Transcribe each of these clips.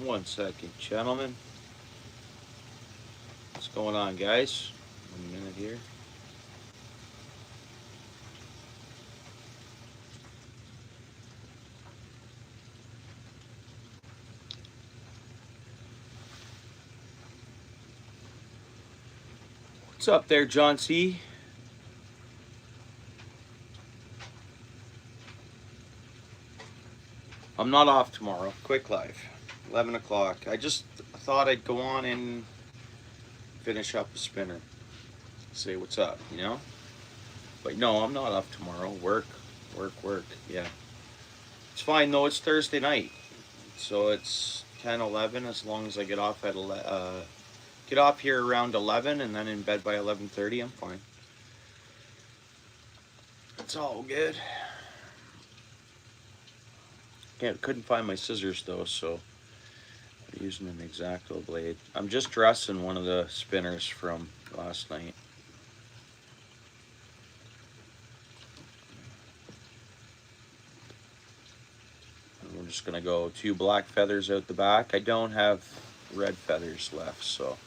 One second, gentlemen. What's going on, guys? 1 minute here. What's up there, John C? I'm not off tomorrow. Quick live. 11 o'clock. I just thought I'd go on and finish up a spinner. Say what's up, you know? But no, I'm not off tomorrow. Work, work, work. Yeah. It's fine though. It's Thursday night. So it's 10, 11 as long as I get off at get off here around 11 and then in bed by 11:30. I'm fine. It's all good. Yeah, couldn't find my scissors though, so I'm using an X-Acto blade. I'm just dressing one of the spinners from last night. And we're just gonna go 2 black feathers out the back. I don't have red feathers left, so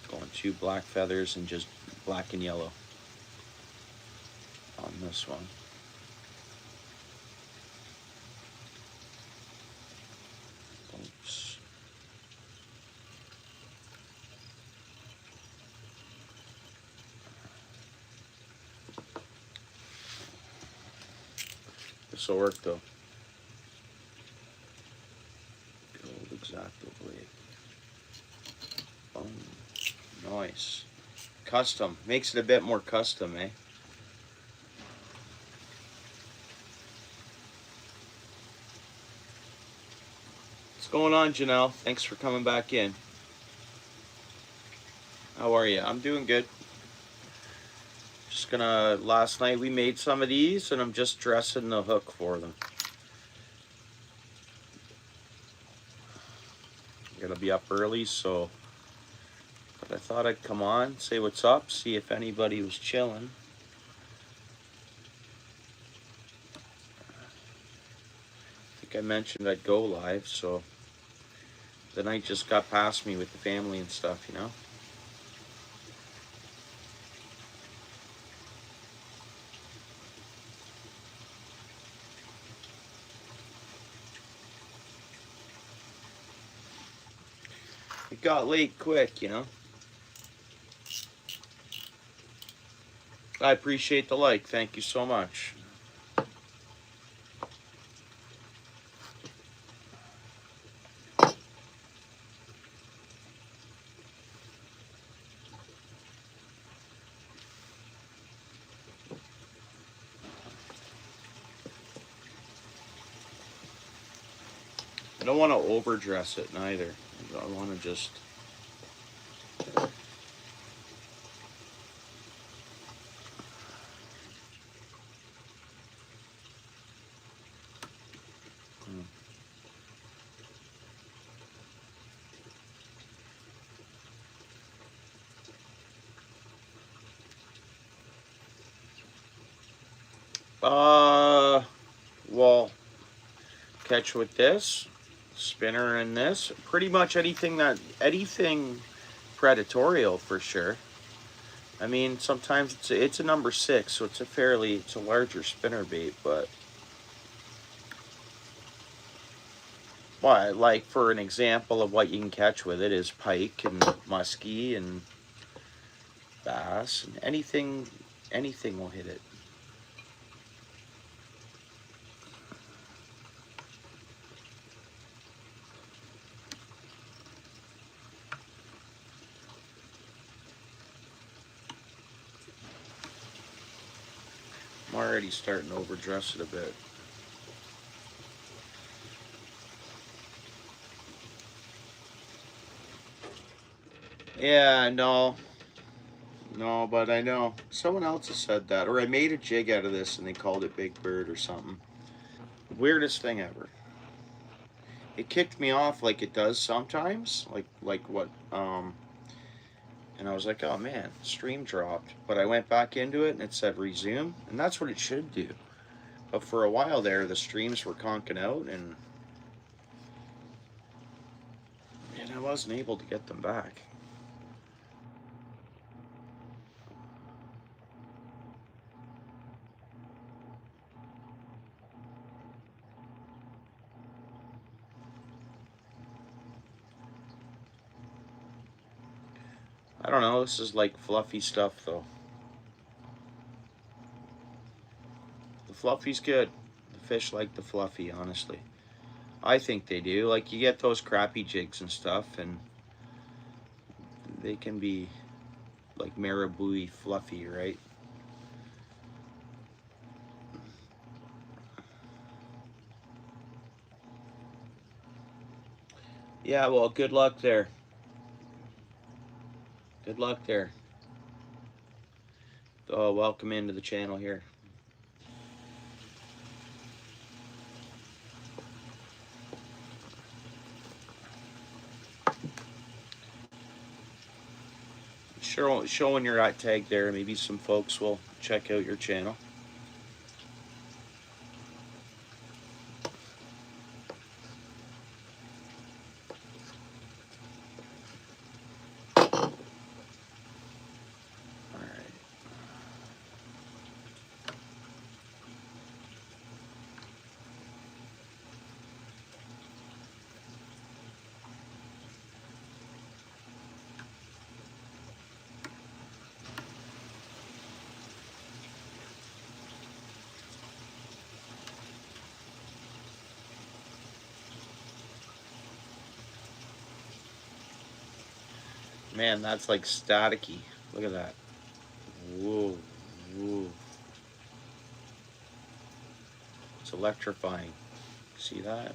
going 2 black feathers and just black and yellow on this one. Oops. This will work though. Good old X-Acto blade. Boom. Nice. Custom. Makes it a bit more custom, eh? What's going on, Janelle? Thanks for coming back in. How are you? I'm doing good. Just gonna, last night we made some of these and I'm just dressing the hook for them. I'm gonna be up early, so, but I thought I'd come on, say what's up, see if anybody was chilling. I think I mentioned I'd go live, so the night just got past me with the family and stuff, you know? It got late quick, you know? I appreciate the like, thank you so much. I don't want to overdress it neither. I want to just... Well, catch with this, spinner and this, pretty much anything predatorial for sure. I mean, sometimes it's a number 6, so it's a larger spinner bait, but like for an example of what you can catch with it is pike and muskie and bass and anything will hit it. I'm already starting to overdress it a bit. Yeah, no, but I know someone else has said that, or I made a jig out of this and they called it Big Bird or something. Weirdest thing ever. It kicked me off like it does sometimes, like what and I was like, oh man, stream dropped. But I went back into it and it said resume, and that's what it should do. But for a while there, the streams were conking out, and wasn't able to get them back. I don't know, this is like fluffy stuff though. The fluffy's good. The fish like the fluffy, honestly. I think they do. Like, you get those crappy jigs and stuff, and they can be like marabou-y fluffy, right? Yeah, well, good luck there. Good luck there. Oh, welcome into the channel here. Show when you're at tag there. Maybe some folks will check out your channel. Man, that's like staticky. Look at that. Whoa, whoa. It's electrifying. See that?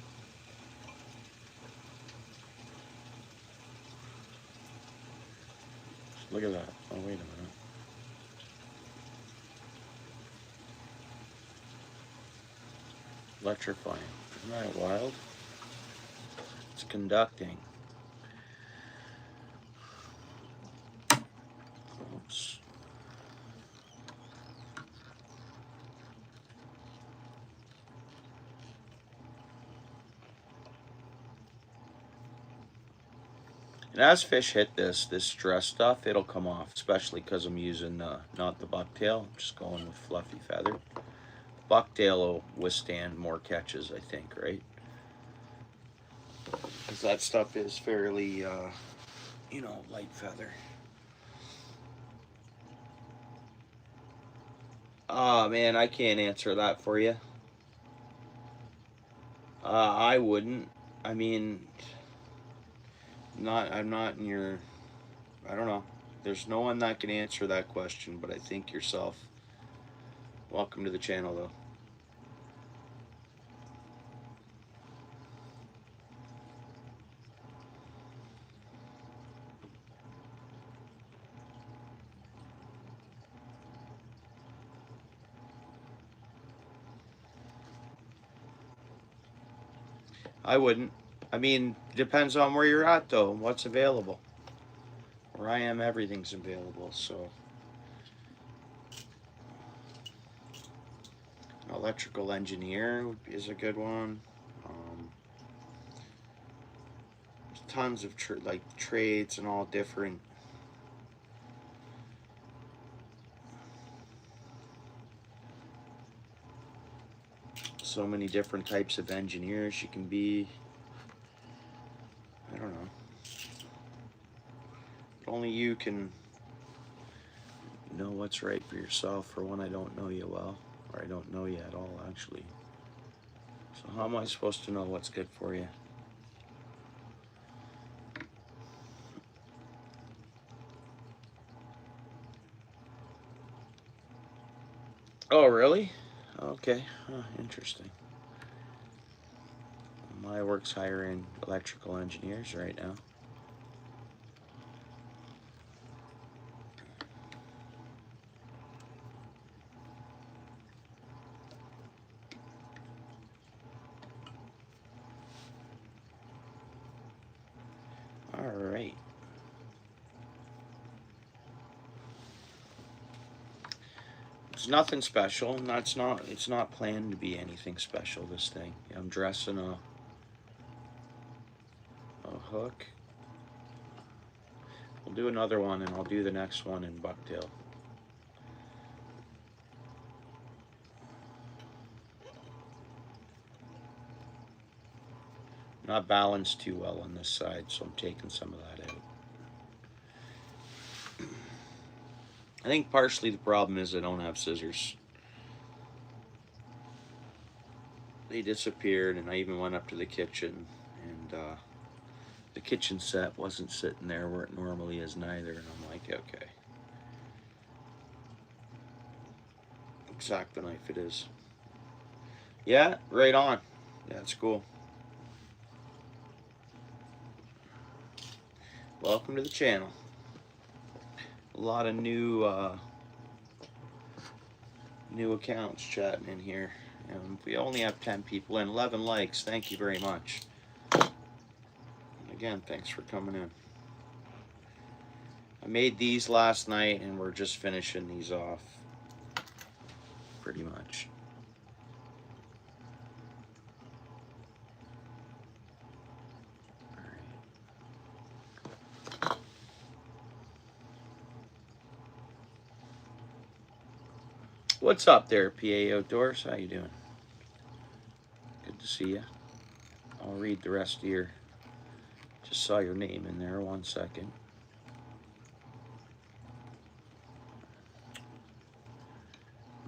Look at that. Oh, wait a minute. Electrifying. Isn't that wild? It's conducting. Oops. And as fish hit this stress stuff, it'll come off, especially because I'm using not the bucktail. I'm just going with fluffy feather. Bucktail will withstand more catches, I think, right? Because that stuff is fairly, you know, light feather. Oh, man, I can't answer that for you. I wouldn't. I mean, I'm not in your, I don't know. There's no one that can answer that question, but I think yourself. Welcome to the channel, though. I wouldn't. I mean, depends on where you're at, though, and what's available. Where I am, everything's available, so. Electrical engineer is a good one. There's tons of like trades and all different. So many different types of engineers you can be. I don't know. Only you can know what's right for yourself for when I don't know you well, or I don't know you at all, actually. So how am I supposed to know what's good for you? Oh, really? Okay. Oh, interesting. My work's hiring electrical engineers right now. All right. It's nothing special, and it's not planned to be anything special, this thing. I'm dressing a hook I'll do another one, and I'll do the next one in bucktail. Not balanced too well on this side, so I'm taking some of that out. I think partially the problem is I don't have scissors. They disappeared, and I even went up to the kitchen, and the kitchen set wasn't sitting there where it normally is neither, and I'm like, okay. Exact knife it is. Yeah, right on. Yeah, it's cool. Welcome to the channel. A lot of new accounts chatting in here. We only have 10 people and 11 likes. Thank you very much. And again, thanks for coming in. I made these last night, and we're just finishing these off, pretty much. What's up there, PA Outdoors? How you doing? Good to see you. I'll read the rest of your... Just saw your name in there. 1 second.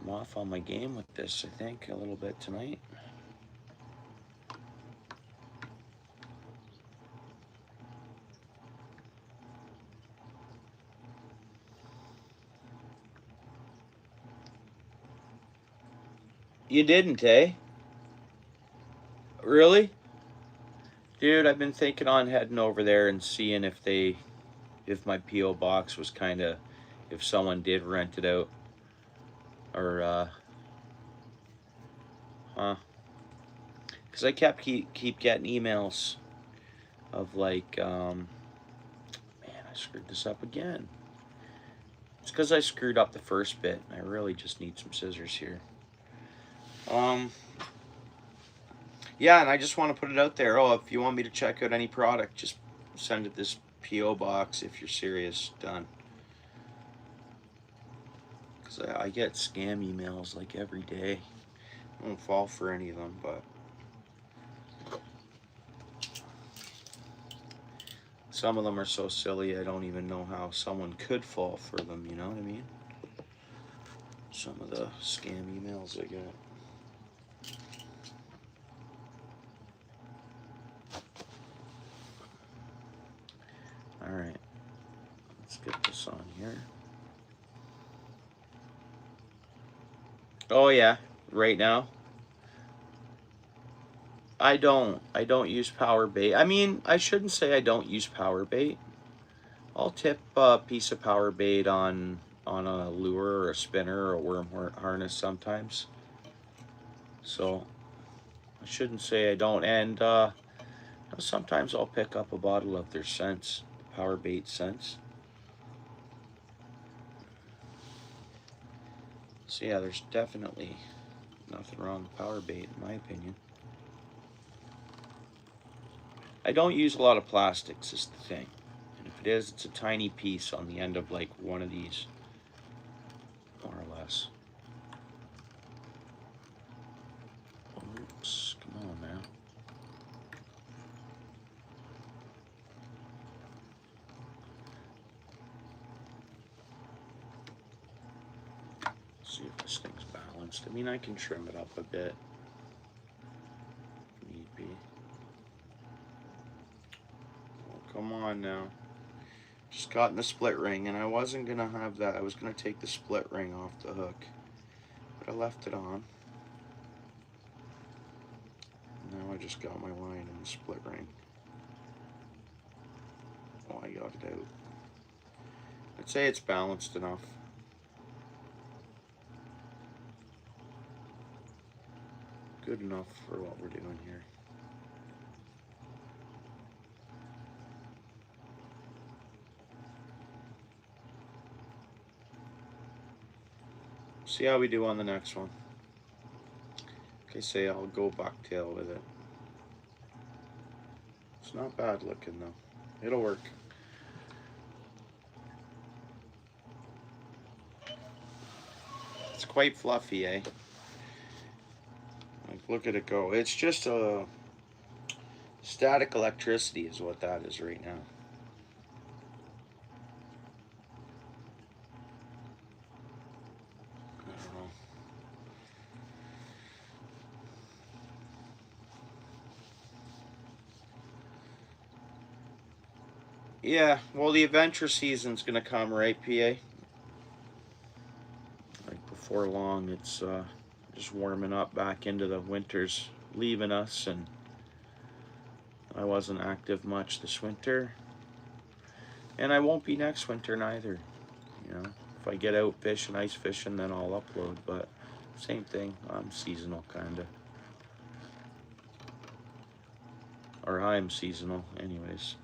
I'm off on my game with this, I think, a little bit tonight. You didn't, eh? Really? Dude, I've been thinking on heading over there and seeing if my P.O. box was kind of, if someone did rent it out. Or, because I keep getting emails of like, man, I screwed this up again. It's because I screwed up the first bit. I really just need some scissors here. Yeah, and I just want to put it out there. Oh, if you want me to check out any product, just send it this P.O. box if you're serious. Done. Because I get scam emails like every day. I won't fall for any of them, but some of them are so silly I don't even know how someone could fall for them, you know what I mean? Some of the scam emails I get. Alright, let's get this on here. Oh yeah, right now? I don't use power bait. I mean, I shouldn't say I don't use power bait. I'll tip a piece of power bait on a lure or a spinner or a worm harness sometimes. So I shouldn't say I don't. And sometimes I'll pick up a bottle of their scents, power bait scents. So yeah, there's definitely nothing wrong with power bait in my opinion. I don't use a lot of plastics is the thing. And if it is, it's a tiny piece on the end of like one of these, more or less. Oops, come on now. See if this thing's balanced. I mean, I can trim it up a bit. If need be. Oh, come on now. Just got in the split ring, and I wasn't going to have that. I was going to take the split ring off the hook. But I left it on. Now I just got my line in the split ring. Oh, I got it out. I'd say it's balanced enough. Good enough for what we're doing here. See how we do on the next one. Okay, say I'll go bucktail with it. It's not bad looking though. It'll work. quite fluffy, eh? Like, look at it go. It's just a static electricity is what that is right now. I don't know. Yeah, well, the adventure season's gonna come, right, PA? Like before long, it's just warming up back into the winter's leaving us, and I wasn't active much this winter, and I won't be next winter neither. You know, if I get out fishing, ice fishing, then I'll upload. But same thing, I'm seasonal kinda, or I'm seasonal, anyways.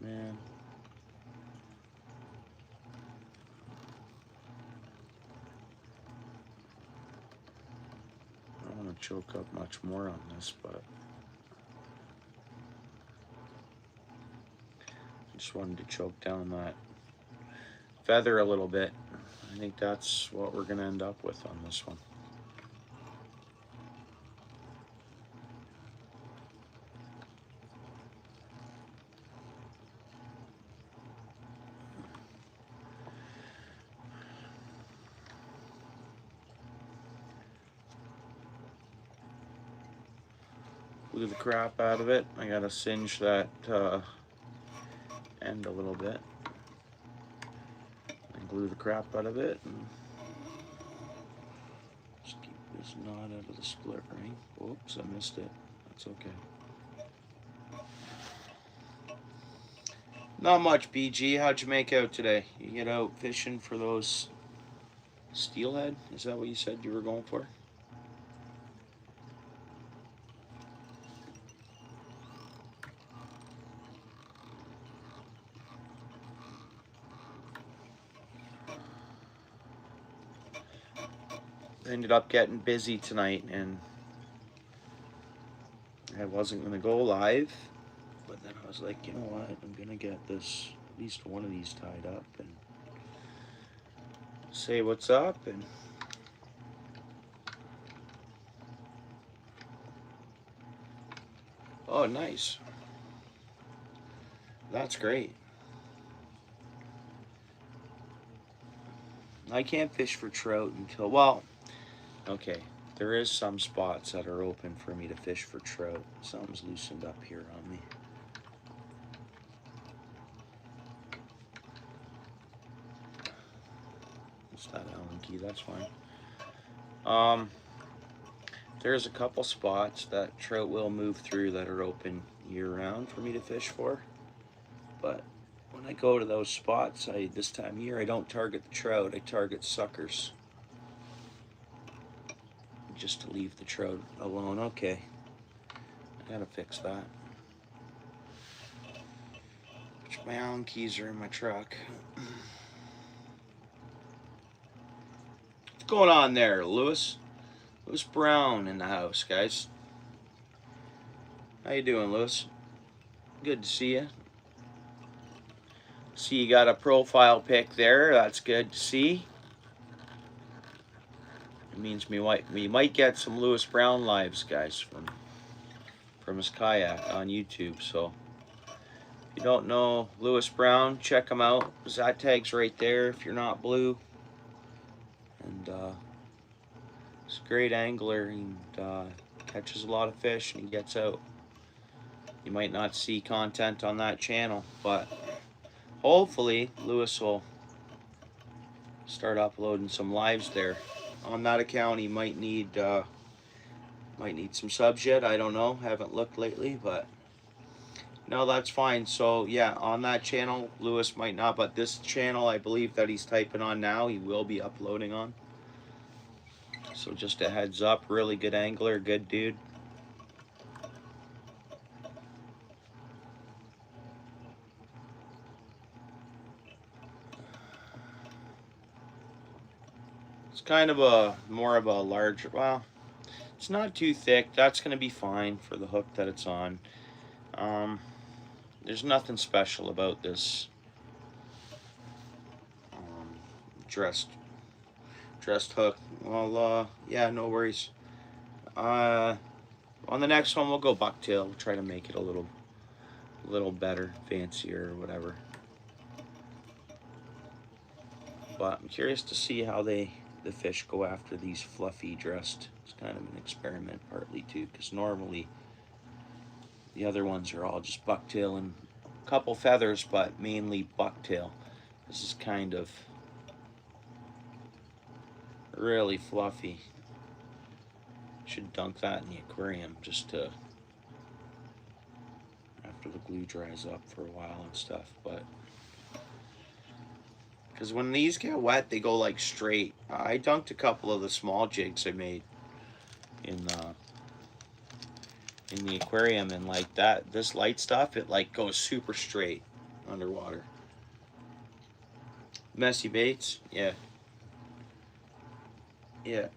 Man. I don't want to choke up much more on this, but I just wanted to choke down that feather a little bit. I think that's what we're going to end up with on this one. Glue the crap out of it. I got to singe that end a little bit. And glue the crap out of it. And just keep this knot out of the split ring. Oops, I missed it. That's okay. Not much, BG. How'd you make out today? You get out fishing for those steelhead? Is that what you said you were going for? I ended up getting busy tonight, and I wasn't going to go live, but then I was like, you know what, I'm going to get this, at least one of these tied up and say what's up. And oh, nice. That's great. I can't fish for trout until, well, okay, there is some spots that are open for me to fish for trout. Something's loosened up here on me. It's that Allen key, that's fine. There's a couple spots that trout will move through that are open year-round for me to fish for, but when I go to those spots, this time of year I don't target the trout, I target suckers, just to leave the trout alone. Okay, I gotta fix that. My Allen keys are in my truck. What's going on there, Lewis? Lewis Brown in the house, guys. How you doing, Lewis? Good to see you. See, you got a profile pic there. That's good to see. It means we might get some Lewis Brown lives, guys, from his kayak on YouTube. So if you don't know Lewis Brown, check him out. That tag's right there if you're not blue. And he's a great angler, and catches a lot of fish, and he gets out. You might not see content on that channel, but hopefully Lewis will start uploading some lives there. On that account, he might need some subs yet. I don't know. Haven't looked lately, but no, that's fine. So yeah, on that channel, Lewis might not, but this channel, I believe that he's typing on now, he will be uploading on. So just a heads up, really good angler, good dude. It's kind of more of a larger, well, it's not too thick. That's going to be fine for the hook that it's on. There's nothing special about this dressed hook. Well, yeah, no worries. On the next one, we'll go bucktail. We'll try to make it a little better, fancier, or whatever. But I'm curious to see how the fish go after these fluffy dressed. It's kind of an experiment partly too, because normally the other ones are all just bucktail and a couple feathers, but mainly bucktail. This is kind of really fluffy. Should dunk that in the aquarium just to after the glue dries up for a while and stuff, but because when these get wet, they go like straight. I dunked a couple of the small jigs I made in the aquarium, and like that, this light stuff, it like goes super straight underwater. Messy baits, yeah. Yeah.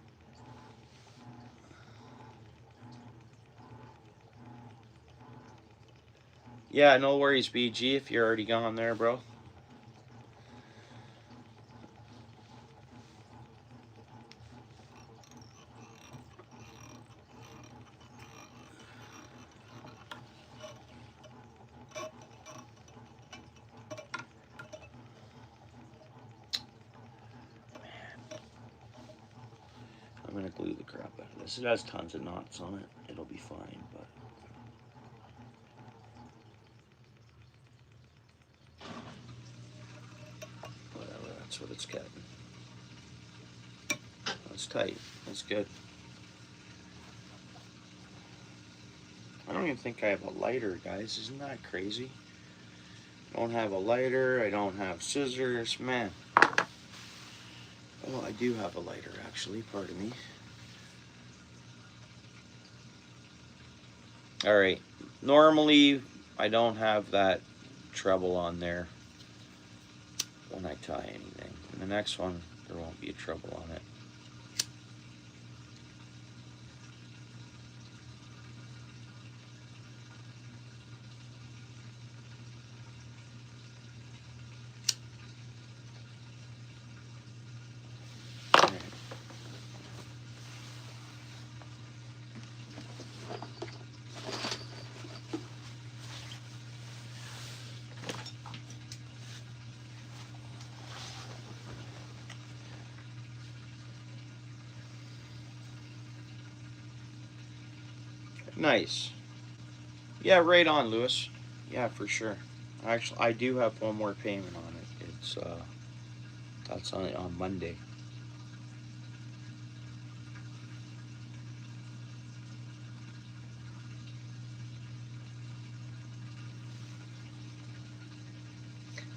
Yeah, no worries, BG, if you're already gone there, bro. I'm gonna glue the crap out of this. It has tons of knots on it. It'll be fine, but whatever, that's what it's getting. That's tight. That's good. I don't even think I have a lighter, guys. Isn't that crazy? I don't have a lighter. I don't have scissors. Man. Oh, I do have a lighter, actually. Pardon me. Alright. Normally, I don't have that treble on there when I tie anything. In the next one, there won't be a treble on it. Nice. Yeah, right on, Lewis. Yeah, for sure. Actually, I do have one more payment on it. It's that's on Monday.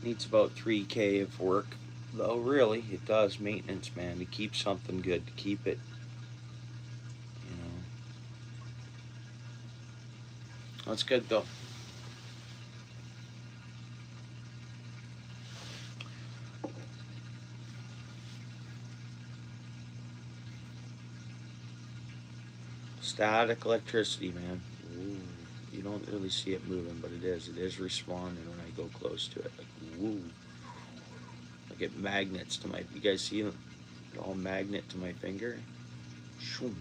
Needs about 3K of work, though. Really, it does maintenance, man. To keep something good, to keep it, you know. That's good though. Static electricity, man. Ooh, you don't really see it moving, but it is. It is responding when I go close to it. Like, woo. I get magnets to my. You guys see them? All magnet to my finger. Shoom,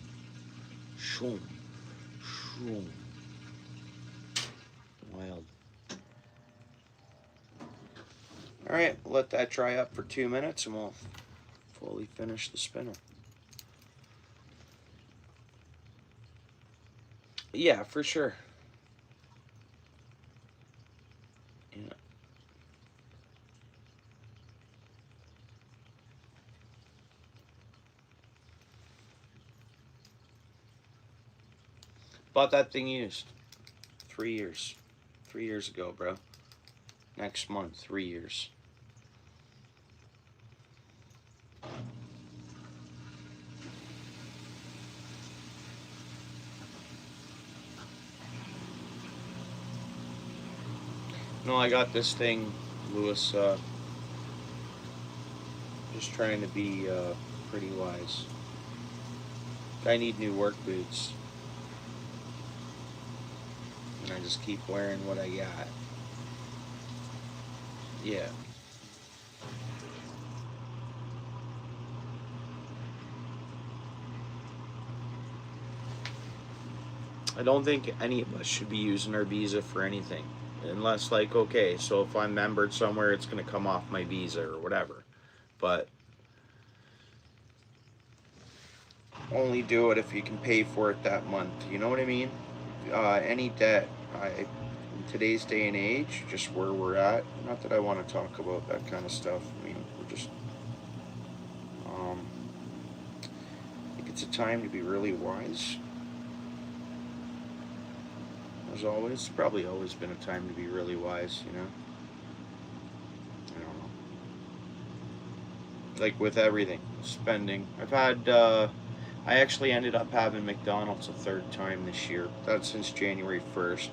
shoom, shoom. Wild. All right, let that dry up for 2 minutes, and we'll fully finish the spinner. Yeah, for sure. Yeah. Bought that thing used. 3 years. 3 years ago, bro. Next month, 3 years. No, I got this thing, Lewis, just trying to be pretty wise. I need new work boots. And I just keep wearing what I got. Yeah. I don't think any of us should be using our visa for anything. Unless, like, okay, so if I'm membered somewhere, it's going to come off my visa or whatever. But only do it if you can pay for it that month. You know what I mean? Any debt, in today's day and age, just where we're at, not that I want to talk about that kind of stuff. I mean, we're just, I think it's a time to be really wise. As always, it's probably always been a time to be really wise, you know? I don't know. Like with everything, spending. I actually ended up having McDonald's a third time this year. That's since January 1st.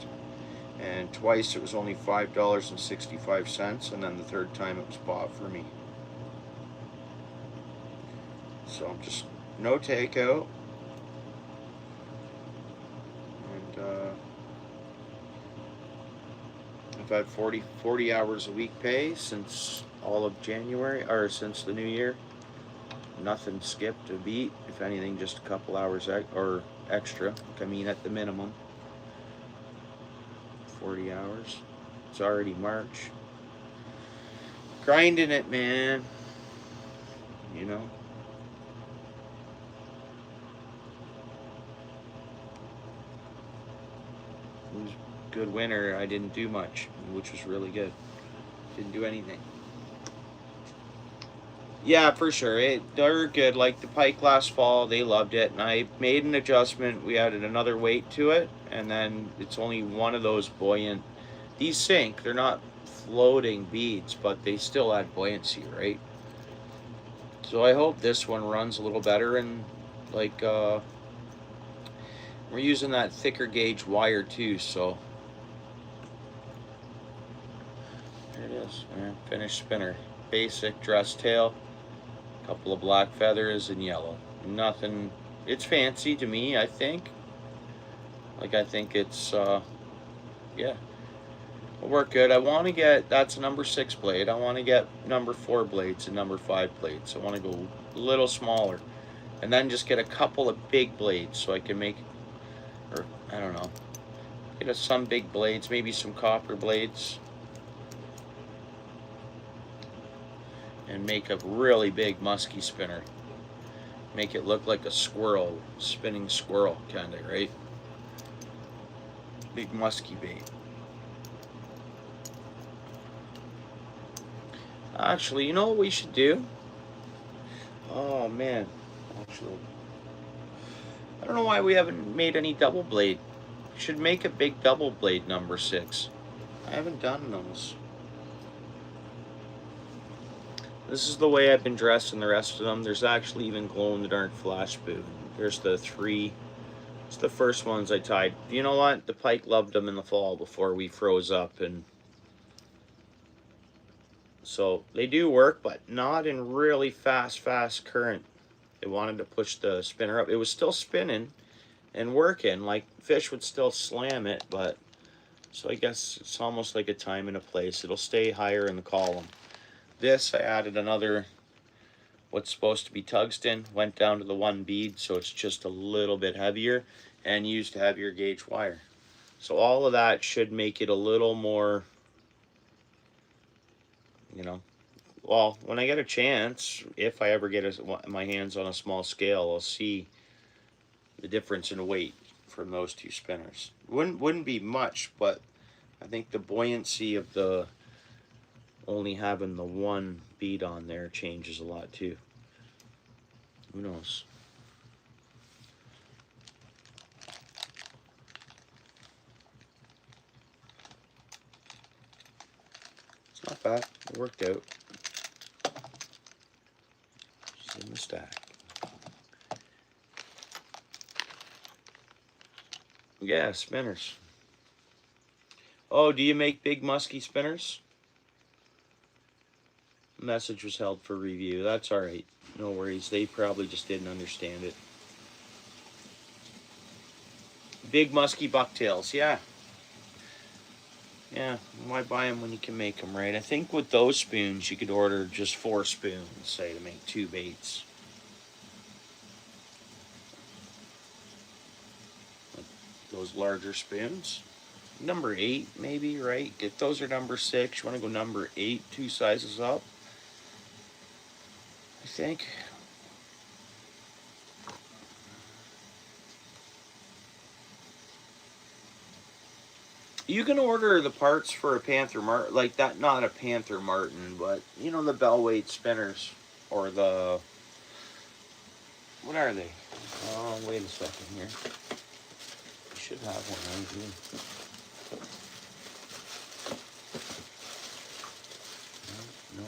And twice it was only $5.65, and then the third time it was bought for me. So I'm just no takeout. And I've had 40 hours a week pay since all of January, or since the new year. Nothing skipped a beat. If anything, just a couple hours or extra. I mean, at the minimum. 40 hours. It's already March. Grinding it, man. You know? It was a good winter. I didn't do much, which was really good. Didn't do anything. Yeah, for sure. They're good. Like the pike last fall, they loved it, and I made an adjustment. We added another weight to it, and then it's only one of those buoyant. These sink. They're not floating beads, but they still add buoyancy, right? So I hope this one runs a little better, and like we're using that thicker gauge wire too. So there it is, man. Finished spinner. Basic dress tail. Couple of black feathers and yellow. Nothing. It's fancy to me, I think. Like, I think it's yeah, it'll work good. I want to get, that's a number 6 blade. I want to get number 4 blades and number 5 blades. I want to go a little smaller, and then just get a couple of big blades so I can make, or I don't know, get some big blades, maybe some copper blades, and make a really big musky spinner. Make it look like a squirrel, spinning squirrel, kind of, right? Big musky bait. Actually, you know what we should do? Oh man, actually, I don't know why we haven't made any double blade. We should make a big double blade number 6. I haven't done those. This is the way I've been dressing the rest of them. There's actually even glow-in-the-dark flash boot. There's the 3. It's the first ones I tied. You know what? The pike loved them in the fall before we froze up, and so they do work, but not in really fast current. They wanted to push the spinner up. It was still spinning and working. Like, fish would still slam it, but so I guess it's almost like a time and a place. It'll stay higher in the column. This, I added another, what's supposed to be tungsten, went down to the 1 bead, so it's just a little bit heavier, and used heavier gauge wire. So all of that should make it a little more, you know, well, when I get a chance, if I ever get my hands on a small scale, I'll see the difference in weight from those 2 spinners. Wouldn't be much, but I think the buoyancy of the only having the 1 bead on there changes a lot too. Who knows? It's not bad. It worked out. It's in the stack. Yeah, spinners. Oh, do you make big musky spinners? Message was held for review. That's alright. No worries. They probably just didn't understand it. Big musky bucktails. Yeah. Yeah. Why buy them when you can make them, right? I think with those spoons, you could order just 4 spoons, say, to make 2 baits. those larger spoons. Number 8, maybe, right? If those are number 6, you want to go number 8, 2 sizes up, I think. You can order the parts for a Panther Martin, like that, not a Panther Martin, but you know, the bell weight spinners, or the, what are they? Oh, wait a second here. I should have one right here. No,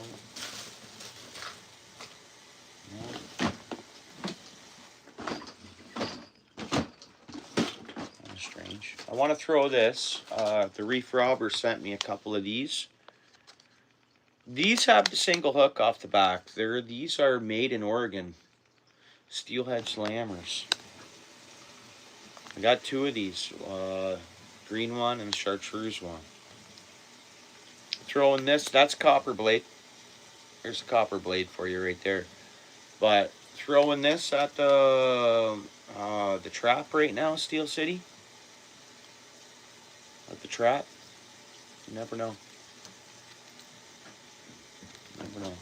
that's strange. I want to throw this. The Reef Robber sent me a couple of these. These have the single hook off the back. These are made in Oregon. Steelhead slammers. I got 2 of these. Green one and chartreuse one. Throwing this, that's copper blade. There's a copper blade for you right there. But throwing this at the trap right now, Steel City. At the trap. You never know. Never know.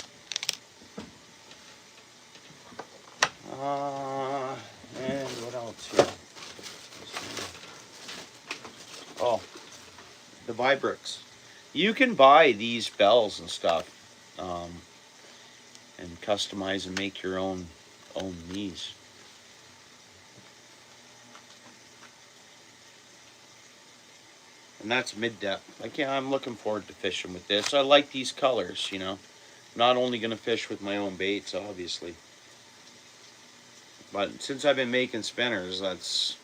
And what else here? Oh, the Vibrix. You can buy these bells and stuff, and customize and make your own these. And that's mid-depth. I'm looking forward to fishing with this. I like these colors, you know. I'm not only going to fish with my own baits, obviously. But since I've been making spinners, that's...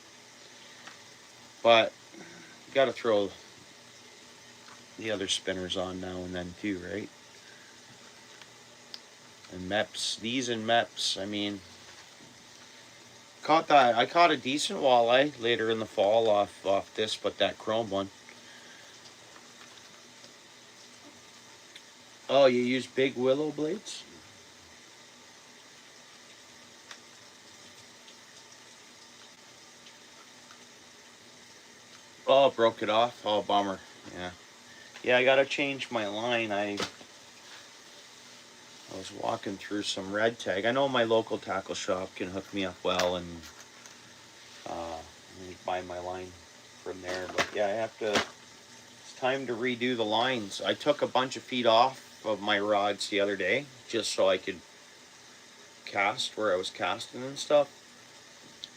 But, you got to throw the other spinners on now and then too, right? And MEPS. These and MEPS, I mean... I caught a decent walleye later in the fall off this, but that chrome one. Oh, you use big willow blades? Oh, broke it off. Oh, bummer. Yeah. Yeah, I gotta change my line. I was walking through some red tag. I know my local tackle shop can hook me up well and buy my line from there. But yeah, I have to. It's time to redo the lines. I took a bunch of feet off of my rods the other day just so I could cast where I was casting and stuff.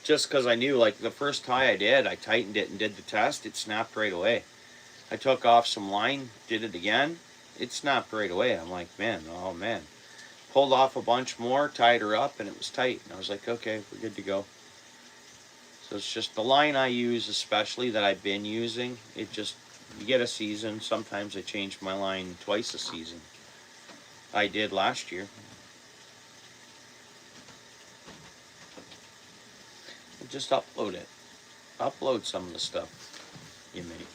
Just because I knew, like, the first tie I did, I tightened it and did the test, it snapped right away. I took off some line, did it again, it snapped right away. I'm like, man, oh man. Pulled off a bunch more, tied her up, and it was tight. And I was like, okay, we're good to go. So it's just the line I use, especially that I've been using, it just, you get a season. Sometimes I change my line twice a season. I did last year. Just upload it. Upload some of the stuff you make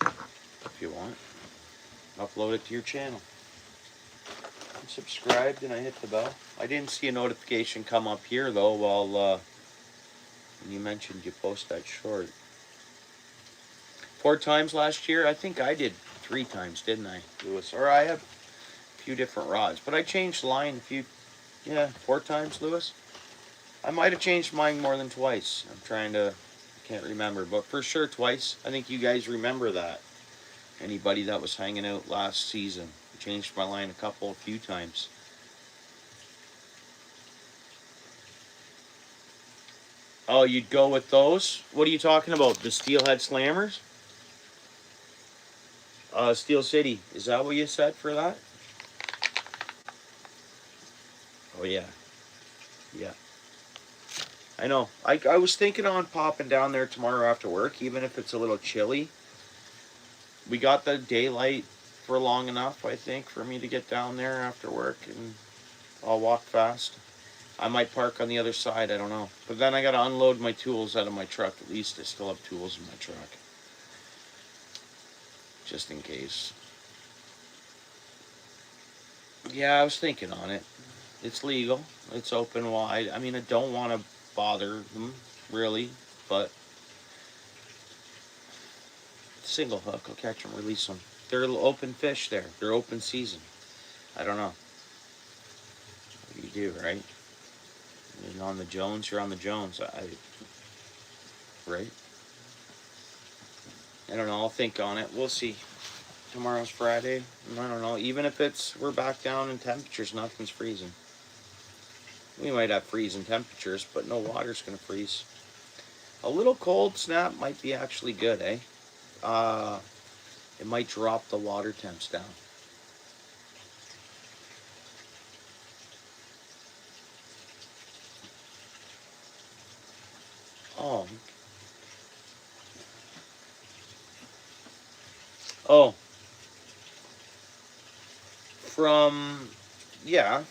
if you want. Upload it to your channel. I'm subscribed and I hit the bell. I didn't see a notification come up here though while when you mentioned you post that short. 4 times last year? I think I did 3 times, didn't I, Lewis? Or I have a few different rods, but I changed the line a few, 4 times, Lewis. I might have changed mine more than twice. I can't remember, but for sure twice. I think you guys remember that. Anybody that was hanging out last season. I changed my line a few times. Oh, you'd go with those? What are you talking about? The Steelhead Slammers? Steel City. Is that what you said for that? Oh, yeah. Yeah. I know. I was thinking on popping down there tomorrow after work, even if it's a little chilly. We got the daylight for long enough, I think, for me to get down there after work, and I'll walk fast. I might park on the other side, I don't know. But then I got to unload my tools out of my truck. At least I still have tools in my truck. Just in case. Yeah, I was thinking on it. It's legal. It's open wide. I mean, I don't want to bother them, really, but Single hook. I'll catch them, release them. They're open fish there. They're open season. I don't know. What do you do, right? And on the Jones, you're on the Jones. Right? I don't know. I'll think on it. We'll see. Tomorrow's Friday. I don't know. Even if we're back down in temperatures, nothing's freezing. We might have freezing temperatures, but no water's going to freeze. A little cold snap might be actually good, eh? It might drop the water temps down. Oh. Oh.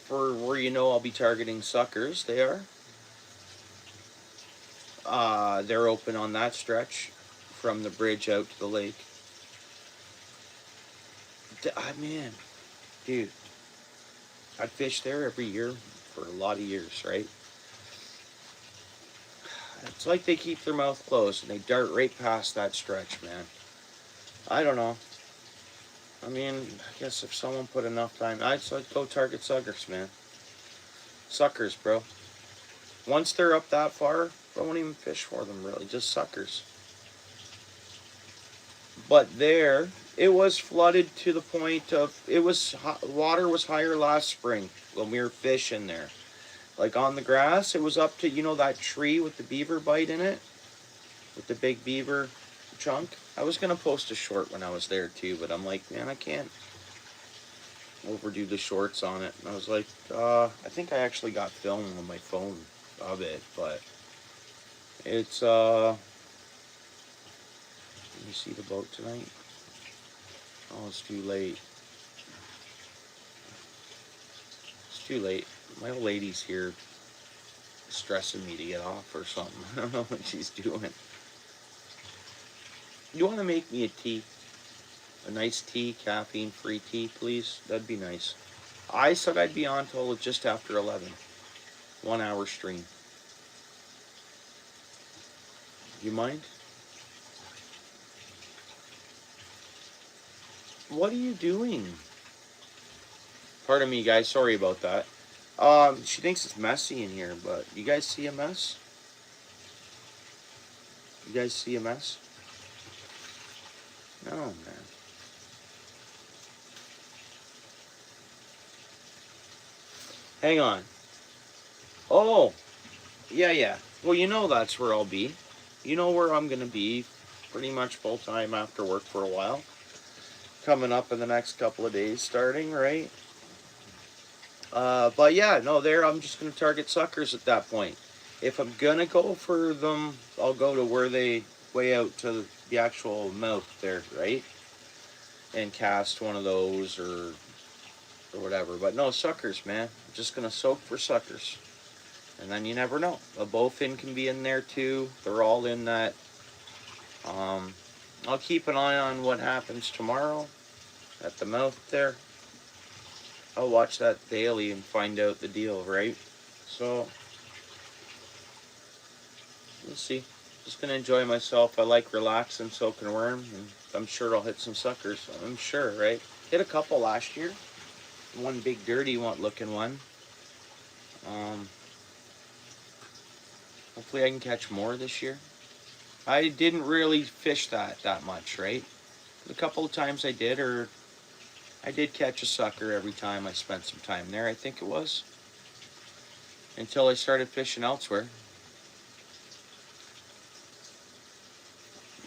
For where I'll be targeting suckers, they are. They're open on that stretch from the bridge out to the lake. Man, dude, I fish there every year for a lot of years, right? It's like they keep their mouth closed and they dart right past that stretch, man. I don't know. I mean, I guess if someone put enough time, I'd go target suckers, man. Suckers, bro. Once they're up that far, I won't even fish for them, really. Just suckers. But there, it was flooded to the point of, water was higher last spring when we were fishing there. Like on the grass, it was up to, that tree with the beaver bite in it? With the big beaver chunk? I was going to post a short when I was there too, but I'm like, man, I can't overdo the shorts on it. And I was like, I think I actually got film on my phone of it, but it's, let me see the boat tonight. Oh, it's too late. It's too late. My old lady's here stressing me to get off or something. I don't know what she's doing. You want to make me a tea? A nice tea, caffeine-free tea, please? That'd be nice. I said I'd be on till just after 11. 1 hour stream. You mind? What are you doing? Pardon me, guys. Sorry about that. She thinks it's messy in here, but you guys see a mess? You guys see a mess? No, man. Hang on. Oh, yeah. Well, that's where I'll be. You know where I'm going to be pretty much full time after work for a while. Coming up in the next couple of days starting, right? But yeah, no, I'm just going to target suckers at that point. If I'm going to go for them, I'll go to where they way out to the actual mouth there, right? And cast one of those or whatever. But no, suckers, man. I'm just going to soak for suckers. And then you never know. A bowfin can be in there too. They're all in that. I'll keep an eye on what happens tomorrow at the mouth there. I'll watch that daily and find out the deal, right? So, we'll see. Just going to enjoy myself. I like relaxing, soaking a worm, and I'm sure I'll hit some suckers. I'm sure, right? Hit a couple last year. One big dirty looking one. Hopefully I can catch more this year. I didn't really fish that much, right? A couple of times I did catch a sucker every time I spent some time there, I think it was. Until I started fishing elsewhere.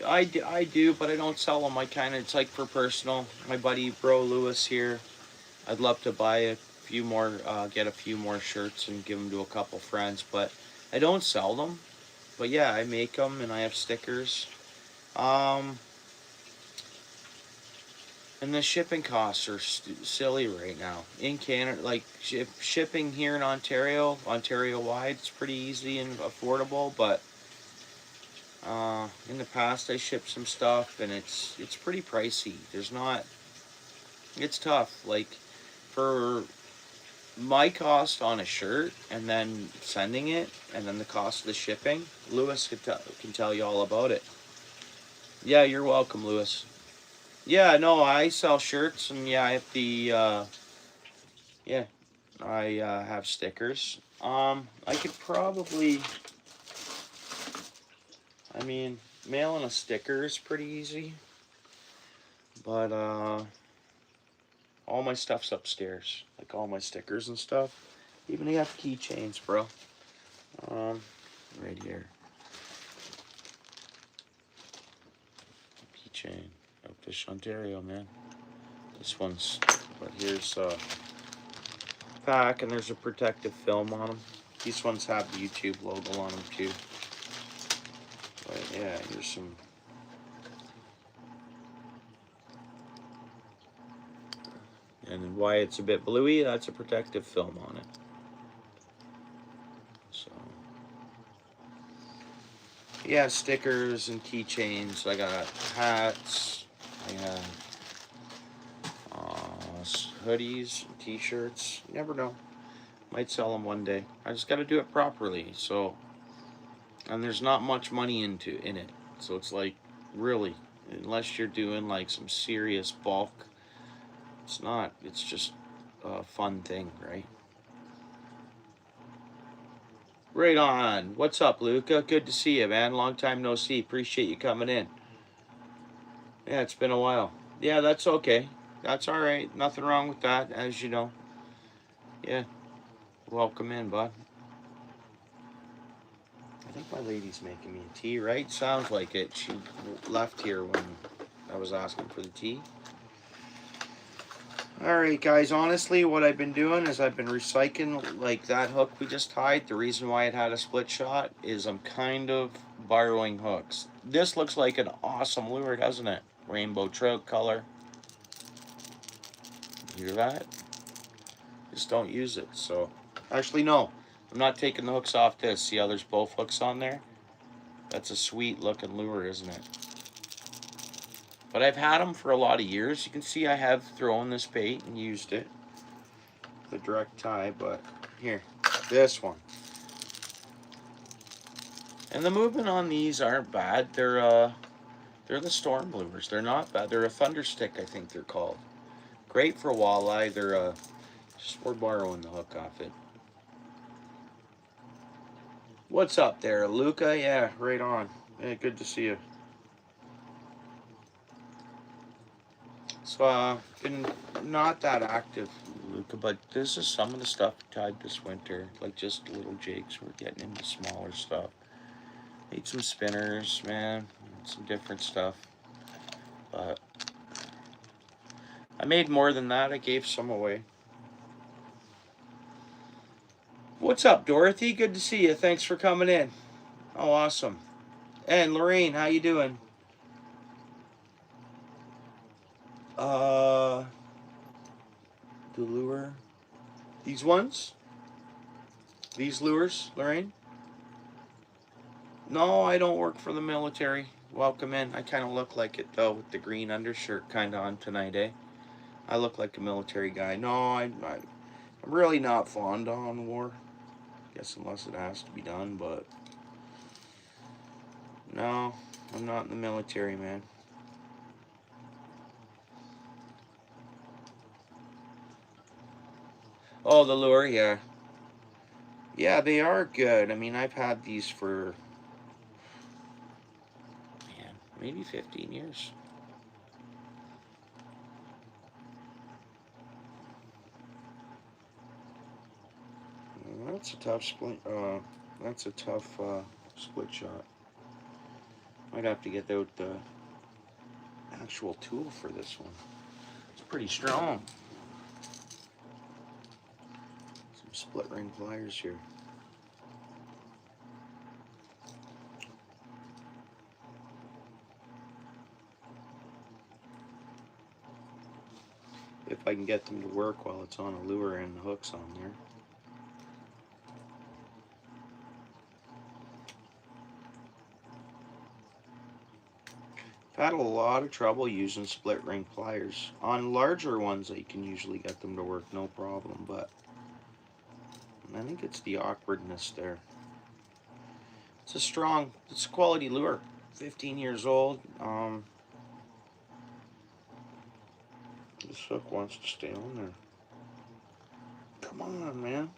I do, but I don't sell them. It's like for personal. My buddy, Bro Lewis here, I'd love to buy a few more, get a few more shirts and give them to a couple friends, but I don't sell them. But yeah, I make them and I have stickers. And the shipping costs are silly right now. In Canada, like shipping here in Ontario wide, it's pretty easy and affordable, but in the past I shipped some stuff and it's pretty pricey. It's tough. Like for my cost on a shirt and then sending it and then the cost of the shipping, Lewis can tell you all about it. Yeah, you're welcome, Lewis. Yeah, no, I sell shirts, and yeah, I have the yeah, I have stickers. I could probably, I mean, mailing a sticker is pretty easy, but all my stuff's upstairs, like all my stickers and stuff. Even I have keychains, bro. Um, right here, keychain, OUTFISH Ontario, man. This one's, but here's pack, and there's a protective film on them. These ones have the YouTube logo on them too. But yeah, here's some. And why it's a bit bluey, that's a protective film on it. So yeah, stickers and keychains. I got hats. I got hoodies, t-shirts. You never know. Might sell them one day. I just got to do it properly. So, and there's not much money in it. So it's like, really, unless you're doing like some serious bulk, it's not. It's just a fun thing, right? Right on. What's up, Luca? Good to see you, man. Long time no see. Appreciate you coming in. Yeah, it's been a while. Yeah, that's okay. That's all right. Nothing wrong with that, as you know. Yeah. Welcome in, bud. I think my lady's making me a tea, right? Sounds like it. She left here when I was asking for the tea. Alright, guys. Honestly, what I've been doing is I've been recycling, like that hook we just tied. The reason why it had a split shot is I'm kind of borrowing hooks. This looks like an awesome lure, doesn't it? Rainbow trout color. Hear that? Just don't use it. So, actually, no. I'm not taking the hooks off this. See how there's both hooks on there? That's a sweet looking lure, isn't it? But I've had them for a lot of years. You can see I have thrown this bait and used it. The direct tie, but here, this one. And the movement on these aren't bad. They're the storm lures. They're not bad. They're a thunder stick, I think they're called. Great for walleye. They're just we're borrowing the hook off it. What's up there, Luca? Yeah, right on. Yeah, good to see you. So, been not that active, Luca, but this is some of the stuff we tied this winter. Like just little jigs. We're getting into smaller stuff. Made some spinners, man. Some different stuff. But I made more than that. I gave some away. What's up, Dorothy? Good to see you. Thanks for coming in. Oh, awesome. And Lorraine, how you doing? The lure. These ones? These lures, Lorraine? No, I don't work for the military. Welcome in. I kind of look like it, though, with the green undershirt kind of on tonight, eh? I look like a military guy. No, I'm really not fond on war. Guess unless it has to be done, but no, I'm not in the military, man. Oh, the lure, yeah. Yeah, they are good. I mean, I've had these for, man, maybe 15 years. That's a tough split. That's a tough split shot. Might have to get out the actual tool for this one. It's pretty strong. Some split ring pliers here. If I can get them to work while it's on a lure and the hook's on there. I've had a lot of trouble using split ring pliers. On larger ones, I can usually get them to work no problem, but I think it's the awkwardness there. It's a quality lure. 15 years old. This hook wants to stay on there. Come on, man.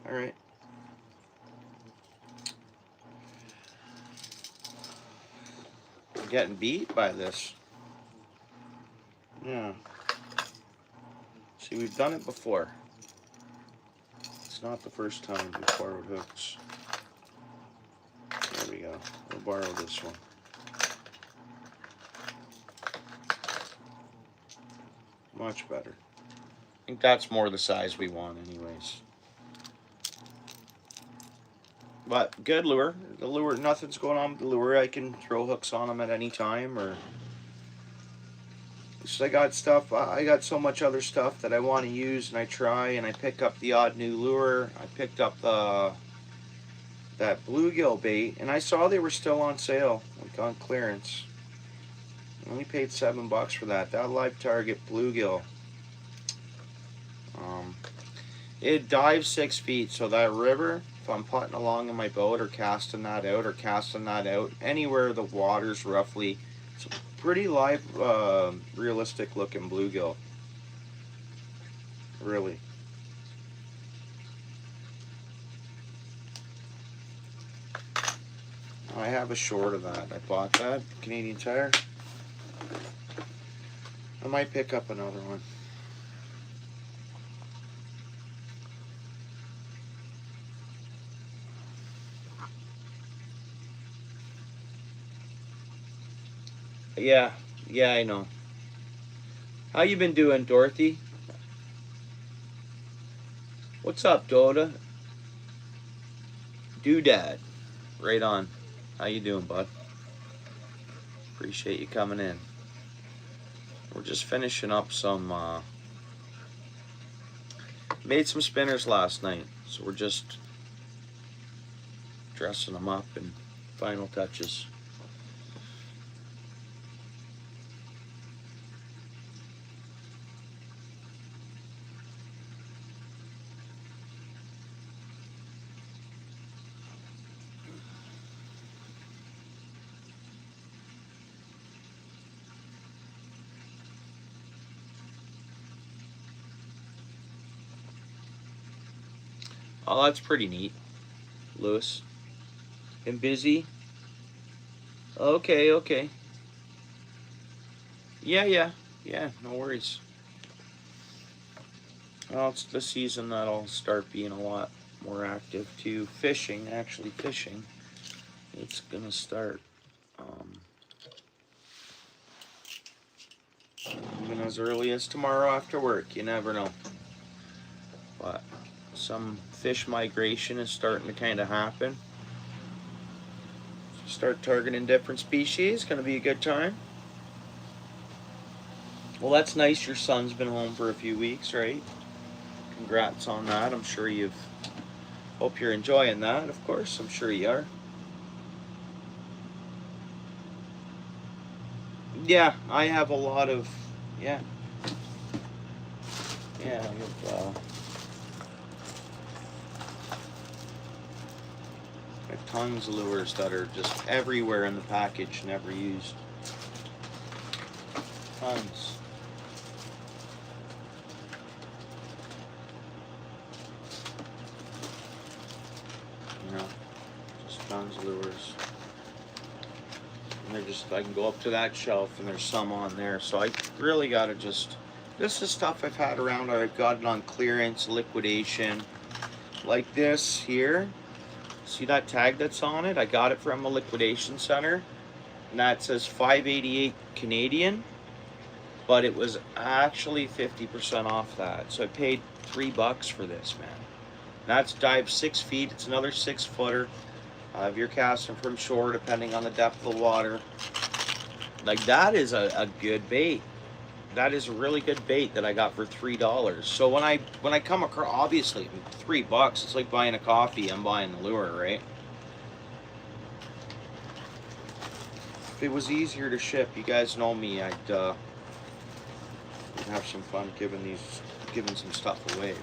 All right. I'm getting beat by this. Yeah. See, we've done it before. It's not the first time we've borrowed hooks. There we go. We'll borrow this one. Much better. I think that's more the size we want anyways. But good lure. The lure, nothing's going on with the lure. I can throw hooks on them at any time, or so I got stuff. I got so much other stuff that I want to use, and I try, and I pick up the odd new lure. I picked up that bluegill bait, and I saw they were still on sale, like on clearance. I only paid $7 for that. That live target bluegill. It dives 6 feet, so that river, if I'm putting along in my boat or casting that out, anywhere the water's roughly, it's a pretty live, realistic looking bluegill. Really. I have a short of that. I bought that, Canadian Tire. I might pick up another one. Yeah, I know. How you been doing, Dorothy? What's up, Doda? Doodad. Right on. How you doing, bud? Appreciate you coming in. We're just finishing up some, made some spinners last night, so we're just dressing them up and final touches. Oh, that's pretty neat, Lewis. Been busy? Okay. Yeah, no worries. Well, it's the season that I'll start being a lot more active too. Fishing, actually fishing. It's gonna start even as early as tomorrow after work. You never know. But some fish migration is starting to kind of happen. Start targeting different species. Gonna be a good time. Well, that's nice. Your son's been home for a few weeks, right? Congrats on that. I'm sure hope you're enjoying that, of course. I'm sure you are. Yeah, I have a lot of, yeah, I have tons of lures that are just everywhere in the package, never used. Tons. You know, just tons of lures. And they're just, I can go up to that shelf and there's some on there. So I really gotta just, this is stuff I've had around. I've got it on clearance, liquidation. Like this here. See that tag that's on it? I got it from a liquidation center, and that says $5.88 Canadian, but it was actually 50% off that. So I paid $3 for this, man. That's dive 6 feet. It's another 6-footer. If you're casting from shore, depending on the depth of the water, like that is a good bait. That is a really good bait that I got for $3. So when I come across, obviously $3, it's like buying a coffee. I'm buying the lure, right? If it was easier to ship, you guys know me, I'd have some fun giving some stuff away.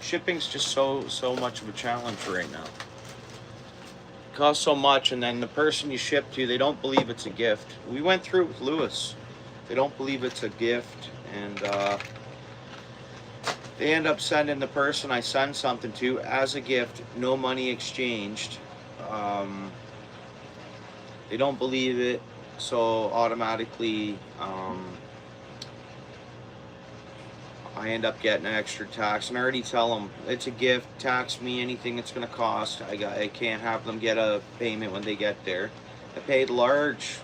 Shipping's just so much of a challenge right now. costs so much, and then the person you ship to, they don't believe it's a gift. We went through it with Lewis. They don't believe it's a gift, and they end up sending the person I send something to as a gift, no money exchanged. They don't believe it, so automatically I end up getting an extra tax. And I already tell them it's a gift, tax me anything it's going to cost. I can't have them get a payment when they get there. I paid large,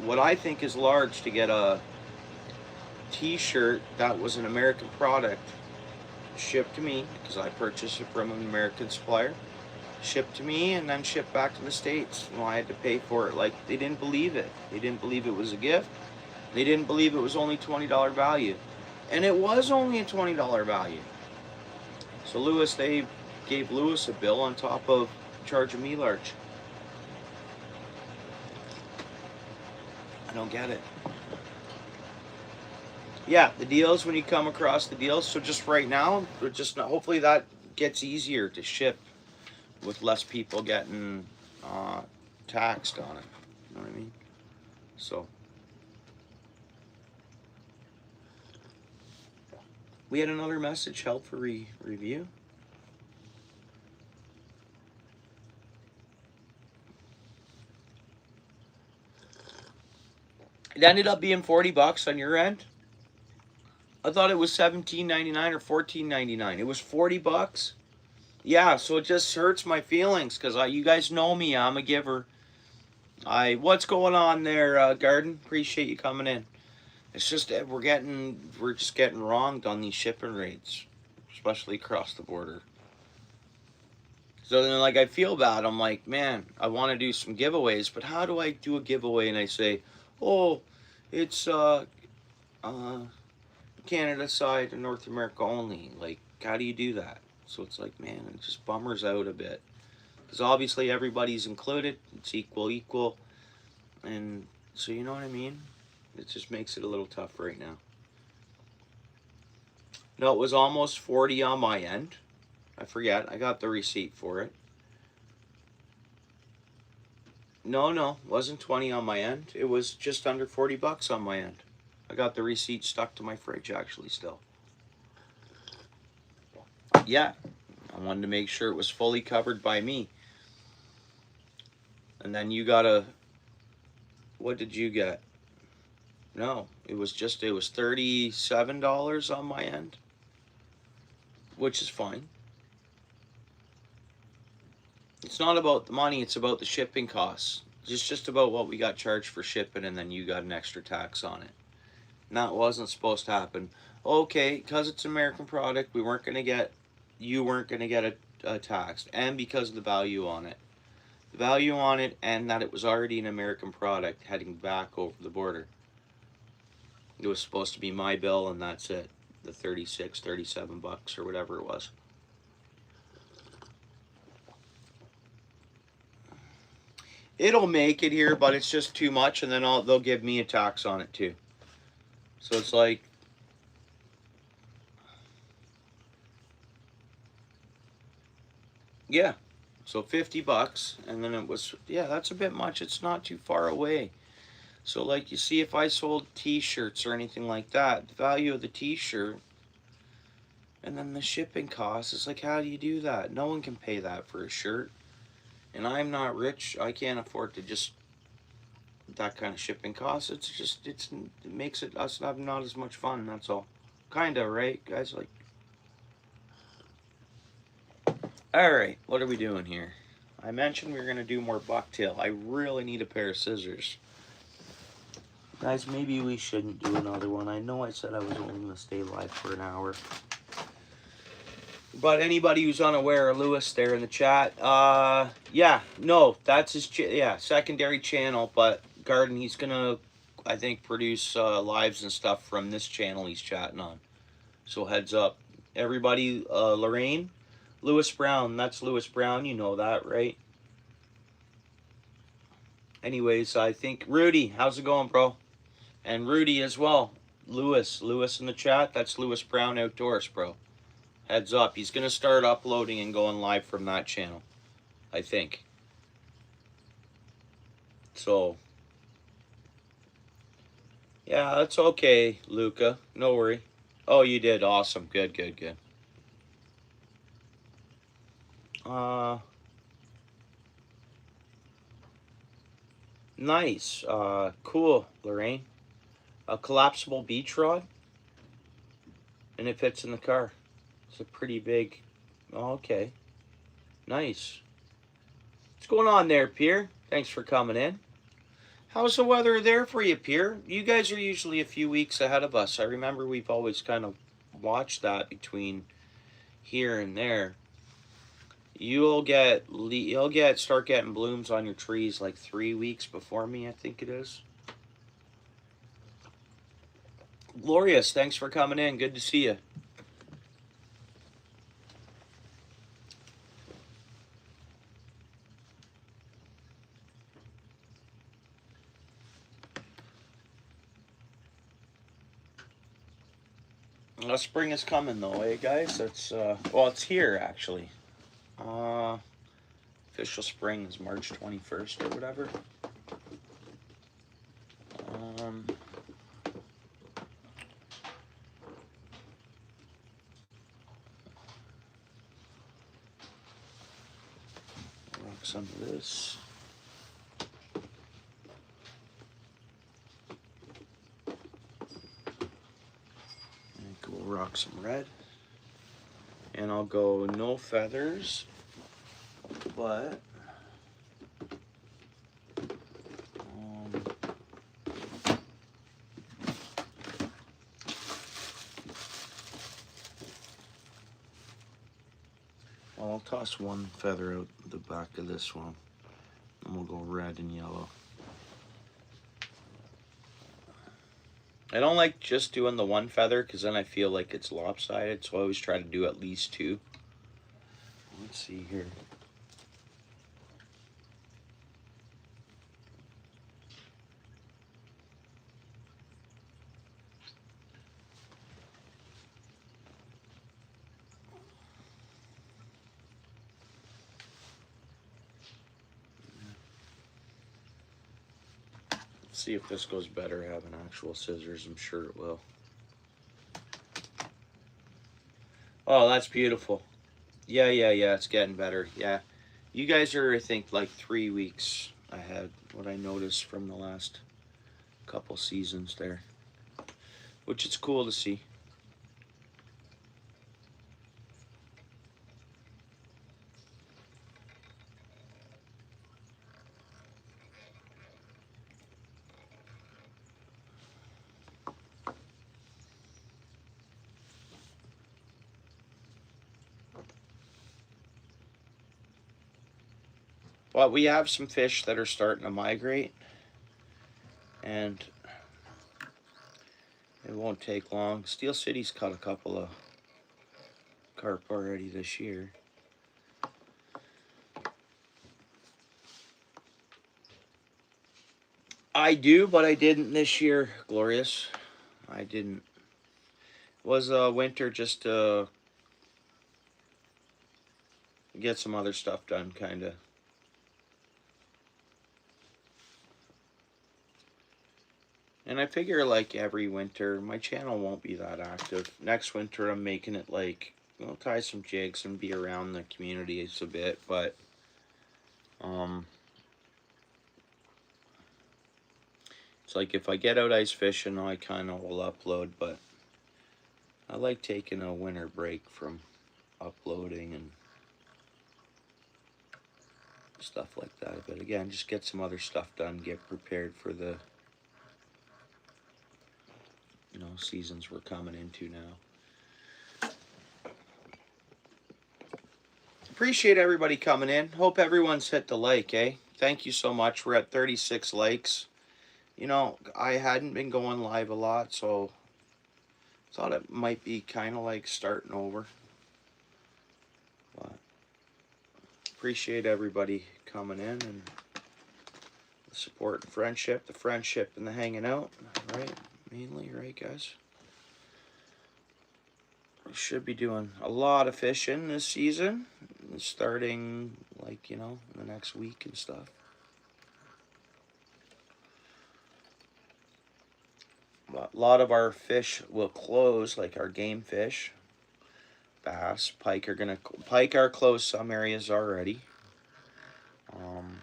what I think is large, to get a t-shirt that was an American product shipped to me, because I purchased it from an American supplier, shipped to me, and then shipped back to the States. Well, I had to pay for it. Like, they didn't believe it. They didn't believe it was a gift. They didn't believe it was only $20 value. And it was only a $20 value. So Lewis, they gave Lewis a bill on top of charging me large. I don't get it. Yeah, the deals, when you come across the deals. So just right now, just hopefully that gets easier to ship with less people getting taxed on it. You know what I mean? So we had another message held for review. It ended up being $40 on your end. I thought it was $17.99 or $14.99. It was $40. Yeah, so it just hurts my feelings, because you guys know me. I'm a giver. What's going on there, Garden? Appreciate you coming in. It's just we're just getting wronged on these shipping rates, especially across the border. So then, like, I feel bad. I'm like, man, I want to do some giveaways, but how do I do a giveaway? And I say, oh, it's Canada side and North America only. Like, how do you do that? So it's like, man, it just bummers out a bit, because obviously everybody's included. It's equal, and so, you know what I mean? It just makes it a little tough right now. No, it was almost 40 on my end. I forget. I got the receipt for it. No, it wasn't 20 on my end. It was just under $40 on my end. I got the receipt stuck to my fridge, actually, still. Yeah, I wanted to make sure it was fully covered by me. And then you got what did you get? No, it was $37 on my end, which is fine. It's not about the money, it's about the shipping costs. It's just about what we got charged for shipping, and then you got an extra tax on it. And that wasn't supposed to happen. Okay, because it's an American product, you weren't going to get a tax, and because of the value on it. The value on it, and that it was already an American product heading back over the border. It was supposed to be my bill, and that's it. The $37 or whatever it was. It'll make it here, but it's just too much, and then they'll give me a tax on it too. So it's like, yeah. So $50, and then it was, yeah, that's a bit much. It's not too far away. So, like, you see, if I sold t-shirts or anything like that, the value of the t-shirt and then the shipping costs, is like, how do you do that? No one can pay that for a shirt. And I'm not rich. I can't afford to just that kind of shipping costs. It makes us have not as much fun, that's all. Kinda, right, guys? Like, alright, what are we doing here? I mentioned we were going to do more bucktail. I really need a pair of scissors. Guys, maybe we shouldn't do another one. I know I said I was only going to stay live for an hour. But anybody who's unaware, Lewis there in the chat, yeah, no, that's his, secondary channel, but Garden, he's going to, I think, produce lives and stuff from this channel he's chatting on. So heads up. Everybody, Lorraine, Lewis Brown, that's Lewis Brown, you know that, right? Anyways, I think, Rudy, how's it going, bro? And Rudy as well. Lewis in the chat, that's Lewis Brown Outdoors, bro. Heads up, he's going to start uploading and going live from that channel, I think. So, yeah, that's okay, Luca. No worry. Oh, you did. Awesome. Good, good, good. Uh, nice. Cool, Lorraine. A collapsible beach rod, and it fits in the car. It's a pretty big. Oh, okay. Nice. What's going on there, Pierre? Thanks for coming in. How's the weather there for you, Pierre? You guys are usually a few weeks ahead of us. I remember we've always kind of watched that between here and there. You'll start getting blooms on your trees like 3 weeks before me, I think it is. Glorious, thanks for coming in. Good to see you. Spring is coming though, eh, guys? It's well, it's here actually. Uh, Official spring is March 21st or whatever. Um, rock some of this. And we'll rock some red. And I'll go no feathers, but I'll toss one feather out the back of this one, and we'll go red and yellow. I don't like just doing the one feather because then I feel like it's lopsided, so I always try to do at least two. Let's see here. Let's see if this goes better having actual scissors. I'm sure it will. Oh, that's beautiful. Yeah, it's getting better. Yeah. You guys are, I think, like 3 weeks ahead, what I noticed from the last couple seasons there, which is cool to see. Well, we have some fish that are starting to migrate, and it won't take long. Steel City's caught a couple of carp already this year. I do, but I didn't this year, Glorious. I didn't. It was winter just to get some other stuff done, kind of. And I figure like every winter, my channel won't be that active. Next winter, I'm making it like, I'll tie some jigs and be around the community a bit, but it's like if I get out ice fishing, I kind of will upload, but I like taking a winter break from uploading and stuff like that. But again, just get some other stuff done, get prepared for the seasons we're coming into now. Appreciate everybody coming in. Hope everyone's hit the like, eh? Thank you so much. We're at 36 likes. I hadn't been going live a lot, so thought it might be kind of like starting over. But appreciate everybody coming in and the support and friendship, and the hanging out, right? Mainly, right, guys? We should be doing a lot of fishing this season, starting like, in the next week and stuff. A lot of our fish will close, like our game fish. Bass, pike are closed some areas already. Um,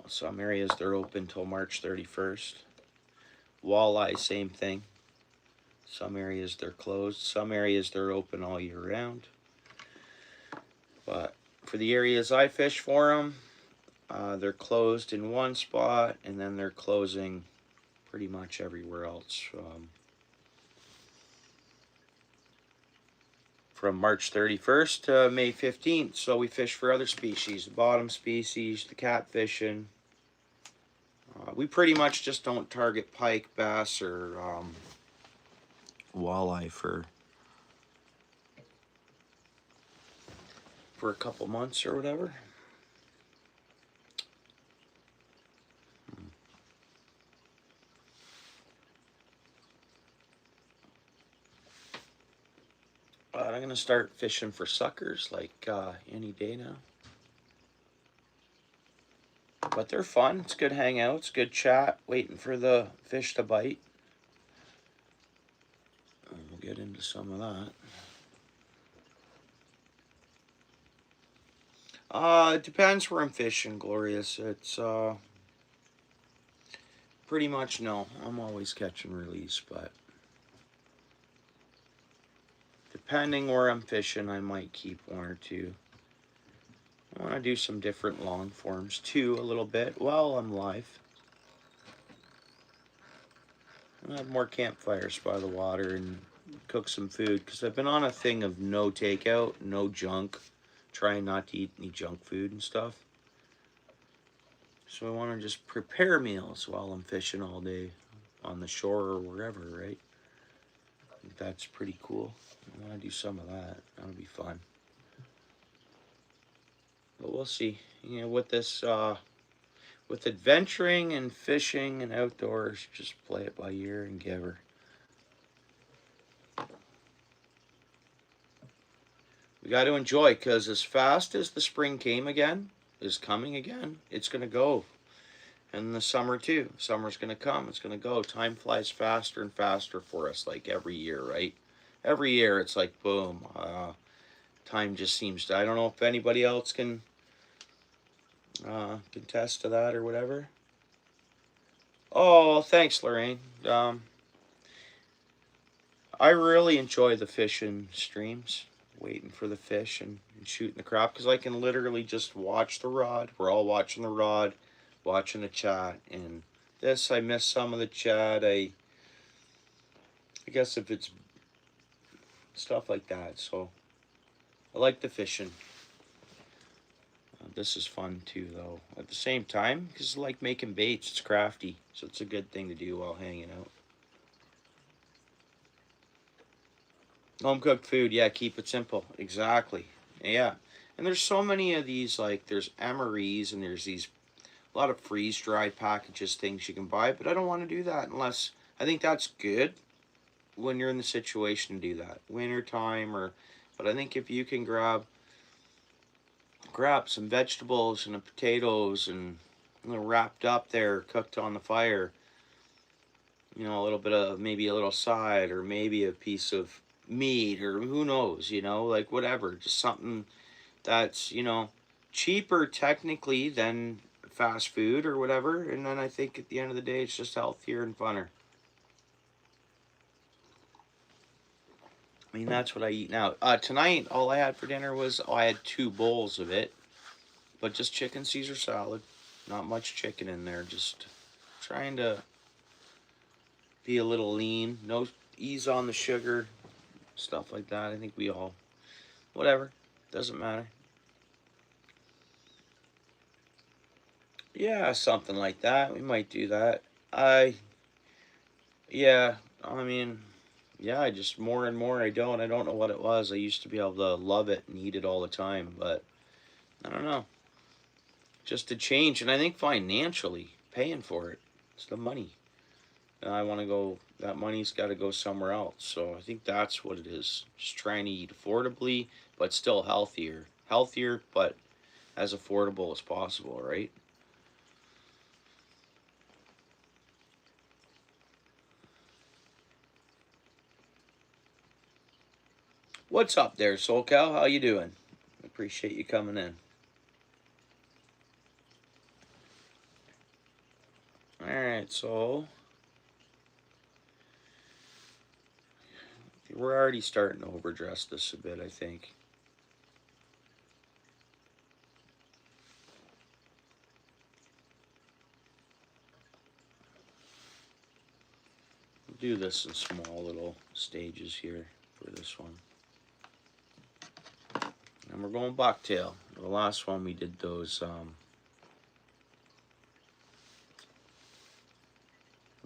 some areas they're open till March 31st. Walleye, same thing. Some areas they're closed. Some areas they're open all year round. But for the areas I fish for them, they're closed in one spot, and then they're closing pretty much everywhere else. From March 31st to May 15th. So we fish for other species, the bottom species, the catfishing. We pretty much just don't target pike, bass, or walleye for a couple months or whatever. But I'm gonna start fishing for suckers like any day now. But they're fun. It's good hangouts, good chat, waiting for the fish to bite. And we'll get into some of that. It depends where I'm fishing, Glorious. It's pretty much no. I'm always catch and release, but depending where I'm fishing, I might keep one or two. I want to do some different long forms too, a little bit while I'm live. I'll have more campfires by the water and cook some food, because I've been on a thing of no takeout, no junk, trying not to eat any junk food and stuff. So I want to just prepare meals while I'm fishing all day on the shore or wherever, right? I think that's pretty cool. I want to do some of that. That'll be fun. But we'll see. You know, with this, with adventuring and fishing and outdoors, just play it by ear and give her. We got to enjoy, because as fast as the spring is coming again, it's going to go. And the summer too. Summer's going to come. It's going to go. Time flies faster and faster for us, like every year, right? Every year it's like boom. Time just seems to. I don't know if anybody else can contest to that or whatever. Oh, thanks, Lorraine. I really enjoy the fishing streams, waiting for the fish and shooting the crap, because I can literally just watch the rod. We're all watching the rod, watching the chat, and this, I miss some of the chat. I guess if it's stuff like that, so I like the fishing. This is fun too, though. At the same time, because I like making baits. It's crafty, so it's a good thing to do while hanging out. Home cooked food, yeah, keep it simple. Exactly. Yeah. And there's so many of these, like there's Emery's and there's these a lot of freeze dried packages, things you can buy, but I don't want to do that unless I think that's good when you're in the situation to do that. Winter time but I think if you can grab some vegetables and potatoes and wrapped up there, cooked on the fire, a little bit of maybe a little side or maybe a piece of meat or who knows, like whatever, just something that's, cheaper technically than fast food or whatever. And then I think at the end of the day, it's just healthier and funner. I mean, that's what I eat now. Tonight, all I had for dinner was, I had 2 bowls of it, but just chicken Caesar salad. Not much chicken in there, just trying to be a little lean, no ease on the sugar, stuff like that. I think we all, whatever, doesn't matter. Yeah, something like that. We might do that. Yeah, I mean, yeah, I just more and more I don't know what it was. I used to be able to love it and eat it all the time, but I don't know. Just to change, and I think financially, paying for it, it's the money. And I want to go, that money's got to go somewhere else. So I think that's what it is. Just trying to eat affordably, but still healthier. Healthier, but as affordable as possible, right? What's up there, SoulCal? How you doing? Appreciate you coming in. Alright, so we're already starting to overdress this a bit, I think. We'll do this in small little stages here for this one. And we're going bucktail. The last one we did those,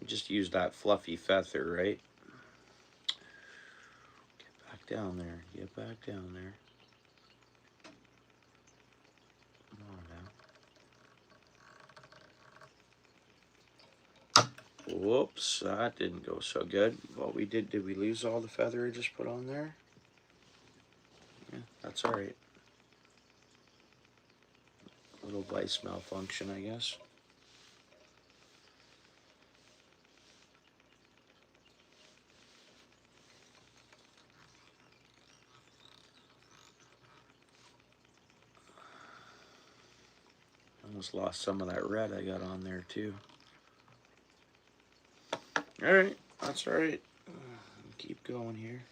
we just used that fluffy feather, right? Get back down there. Get back down there. Come on now. Whoops, that didn't go so good. What we did we lose all the feather I just put on there? Yeah, that's alright. Little vice malfunction, I guess. Almost lost some of that red I got on there too. Alright, that's alright. Keep going here.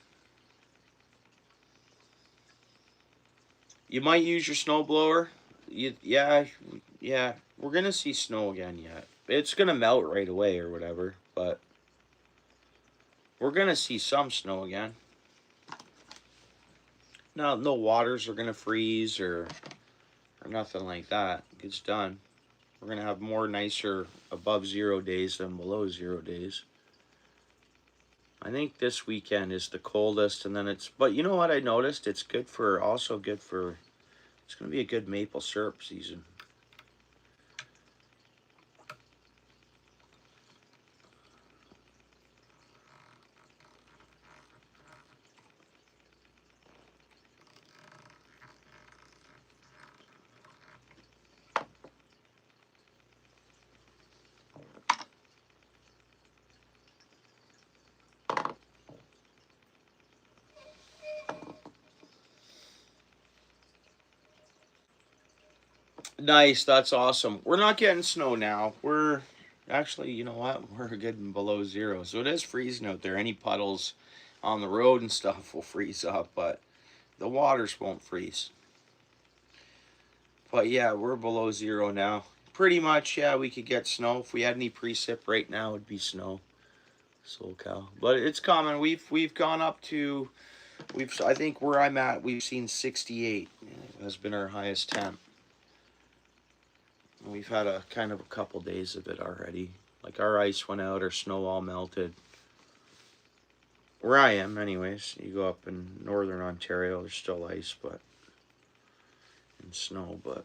You might use your snowblower. Yeah, we're gonna see snow again yet. It's gonna melt right away or whatever, but we're gonna see some snow again. No waters are gonna freeze or nothing like that. It's done. We're gonna have more nicer above 0 days than below 0 days. I think this weekend is the coldest, and then but you know what I noticed? It's good for, it's gonna be a good maple syrup season. Nice, that's awesome. We're not getting snow now. We're actually, you know what? We're getting below 0. So it is freezing out there. Any puddles on the road and stuff will freeze up, but the waters won't freeze. But yeah, we're below 0 now. Pretty much, yeah, we could get snow. If we had any precip right now, it'd be snow. SoulCal. But it's common. We've gone up to, I think where I'm at, we've seen 68. It has been our highest temp. We've had a kind of a couple days of it already. Like our ice went out, our snow all melted. Where I am, anyways. You go up in northern Ontario, there's still ice, but and snow, but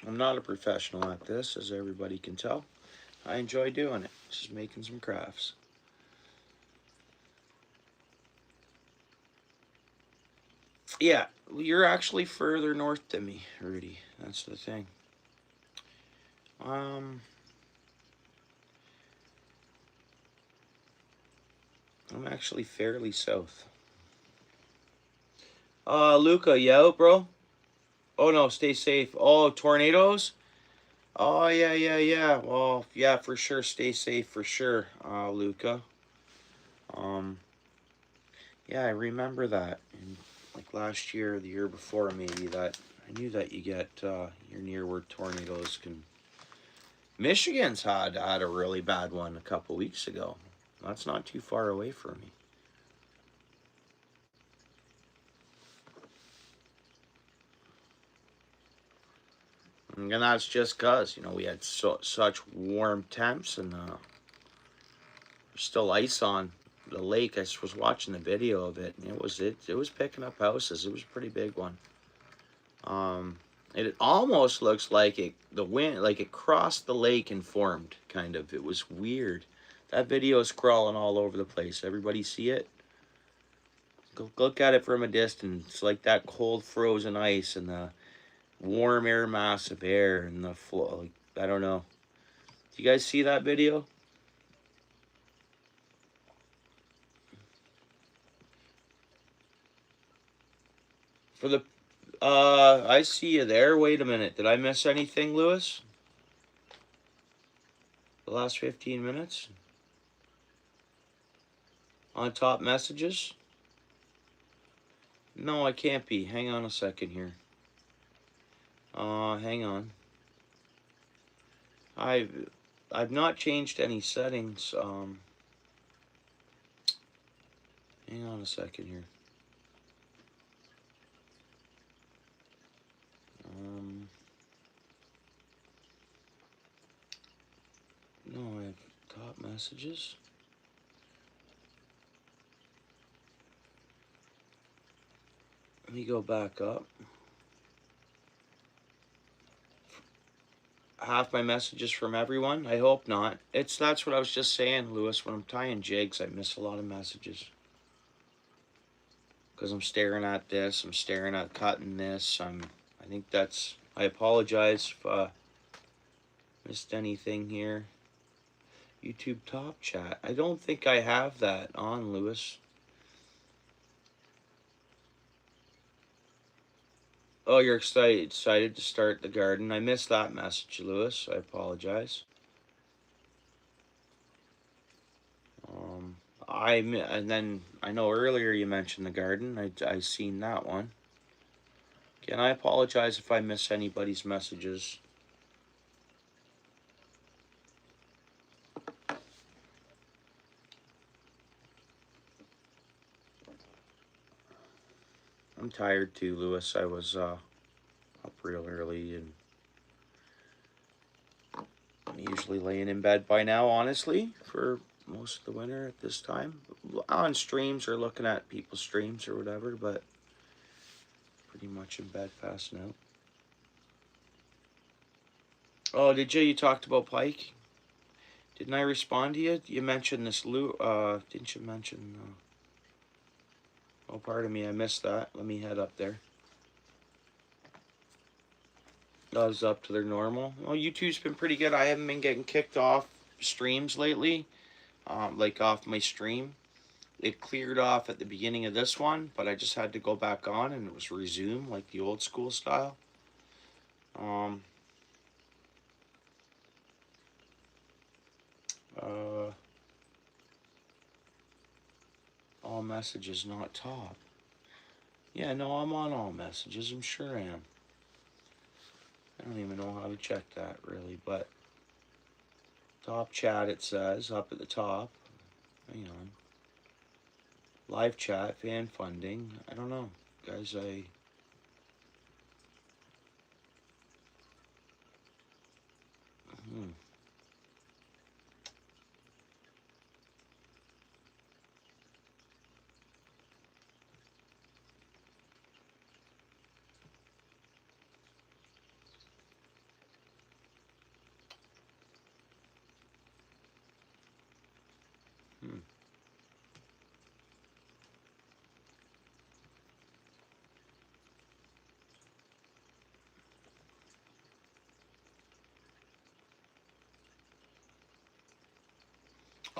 I'm not a professional at this, as everybody can tell. I enjoy doing it, just making some crafts. Yeah, you're actually further north than me, Rudy. That's the thing. I'm actually fairly south. Luca, you out, bro? Oh no, stay safe. Oh, tornadoes? Oh yeah. Well, yeah, for sure. Stay safe for sure, Luca. Yeah, I remember that. And like last year, or the year before, maybe that I knew that you get you're near where tornadoes can. Michigan's had a really bad one a couple weeks ago. That's not too far away from me. And that's just because, you know, we had such warm temps, and there's still ice on the lake. I was watching the video of it, and it was picking up houses. It was a pretty big one. It almost looks like the wind, like it crossed the lake and formed, kind of. It was weird. That video is crawling all over the place. Everybody see it? Go look at it from a distance. It's like that cold frozen ice and the warm air mass of air and the flow. Like, I don't know. Do you guys see that video? For the I see you there. Wait a minute. Did I miss anything, Lewis? The last 15 minutes? On top messages? No, I can't be. Hang on a second here. Hang on. I've not changed any settings. Hang on a second here. No, I have top messages. Let me go back up. Half my messages from everyone? I hope not. That's what I was just saying, Lewis. When I'm tying jigs, I miss a lot of messages. Because I'm staring at this, I'm staring at cutting this. I think that's... I apologize if I missed anything here. YouTube top chat. I don't think I have that on, Lewis. Oh, you're excited to start the garden. I missed that message, Lewis. I apologize. And then I know earlier you mentioned the garden. I seen that one. Again, I apologize if I miss anybody's messages. I'm tired too, Lewis. I was up real early, and I'm usually laying in bed by now, honestly, for most of the winter at this time. On streams or looking at people's streams or whatever, but pretty much in bed passing out. Oh, did you? You talked about Pike? Didn't I respond to you? You mentioned this, didn't you mention... Oh, pardon me, I missed that. Let me head up there. That was up to their normal. Well, YouTube's been pretty good. I haven't been getting kicked off streams lately. Like off my stream. It cleared off at the beginning of this one, but I just had to go back on and it was resumed like the old school style. All messages not top. Yeah, no, I'm on all messages. I'm sure I am. I don't even know how to check that really, but top chat it says up at the top. Hang on. Live chat, fan funding. I don't know, guys.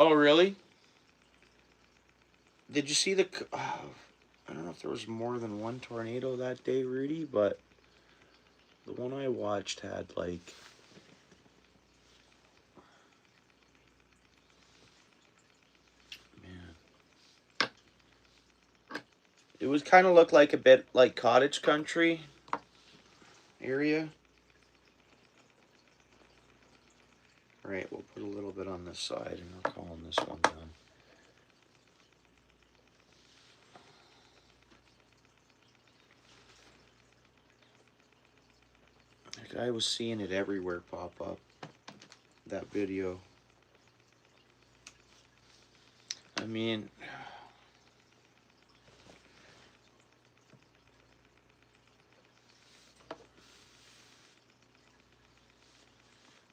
Oh, really? Did you see the... I don't know if there was more than one tornado that day, Rudy, but the one I watched had, like... Man. It was kind of looked like a bit like cottage country area. Alright, we'll put a little bit on this side and I'll calm this one down. I I was seeing it everywhere pop up. That video. I mean,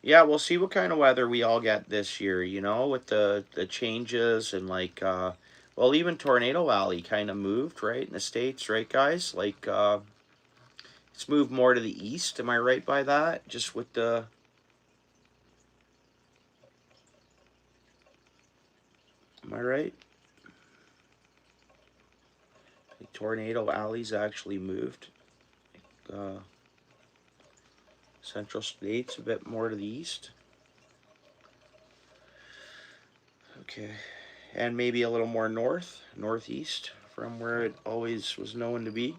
yeah, we'll see what kind of weather we all get this year, you know, with the changes and like well, even Tornado Alley kind of moved, right, in the States, right, guys? Like it's moved more to the east, am I right by that? Just with the am I right? The Tornado Alley's actually moved. Uh Central States a bit more to the east. Okay. And maybe a little more northeast from where it always was known to be.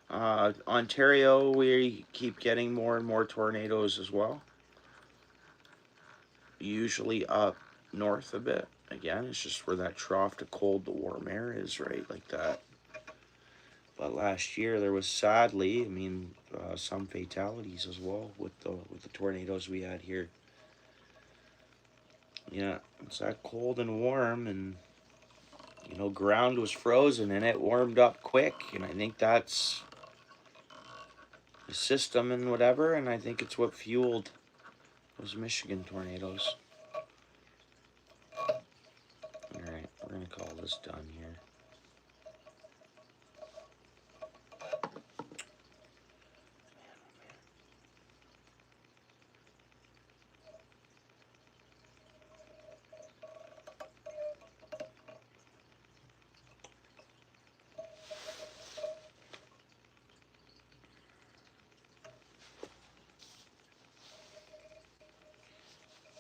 Ontario, we keep getting more and more tornadoes as well. Usually up north a bit. Again, it's just where that trough to cold to warm air is, right? Like that. But last year there was sadly, I mean, some fatalities as well with the tornadoes we had here. Yeah, it's that cold and warm, and you know, ground was frozen and it warmed up quick, and I think that's the system and whatever, and I think it's what fueled those Michigan tornadoes. Alright, we're gonna call this done here.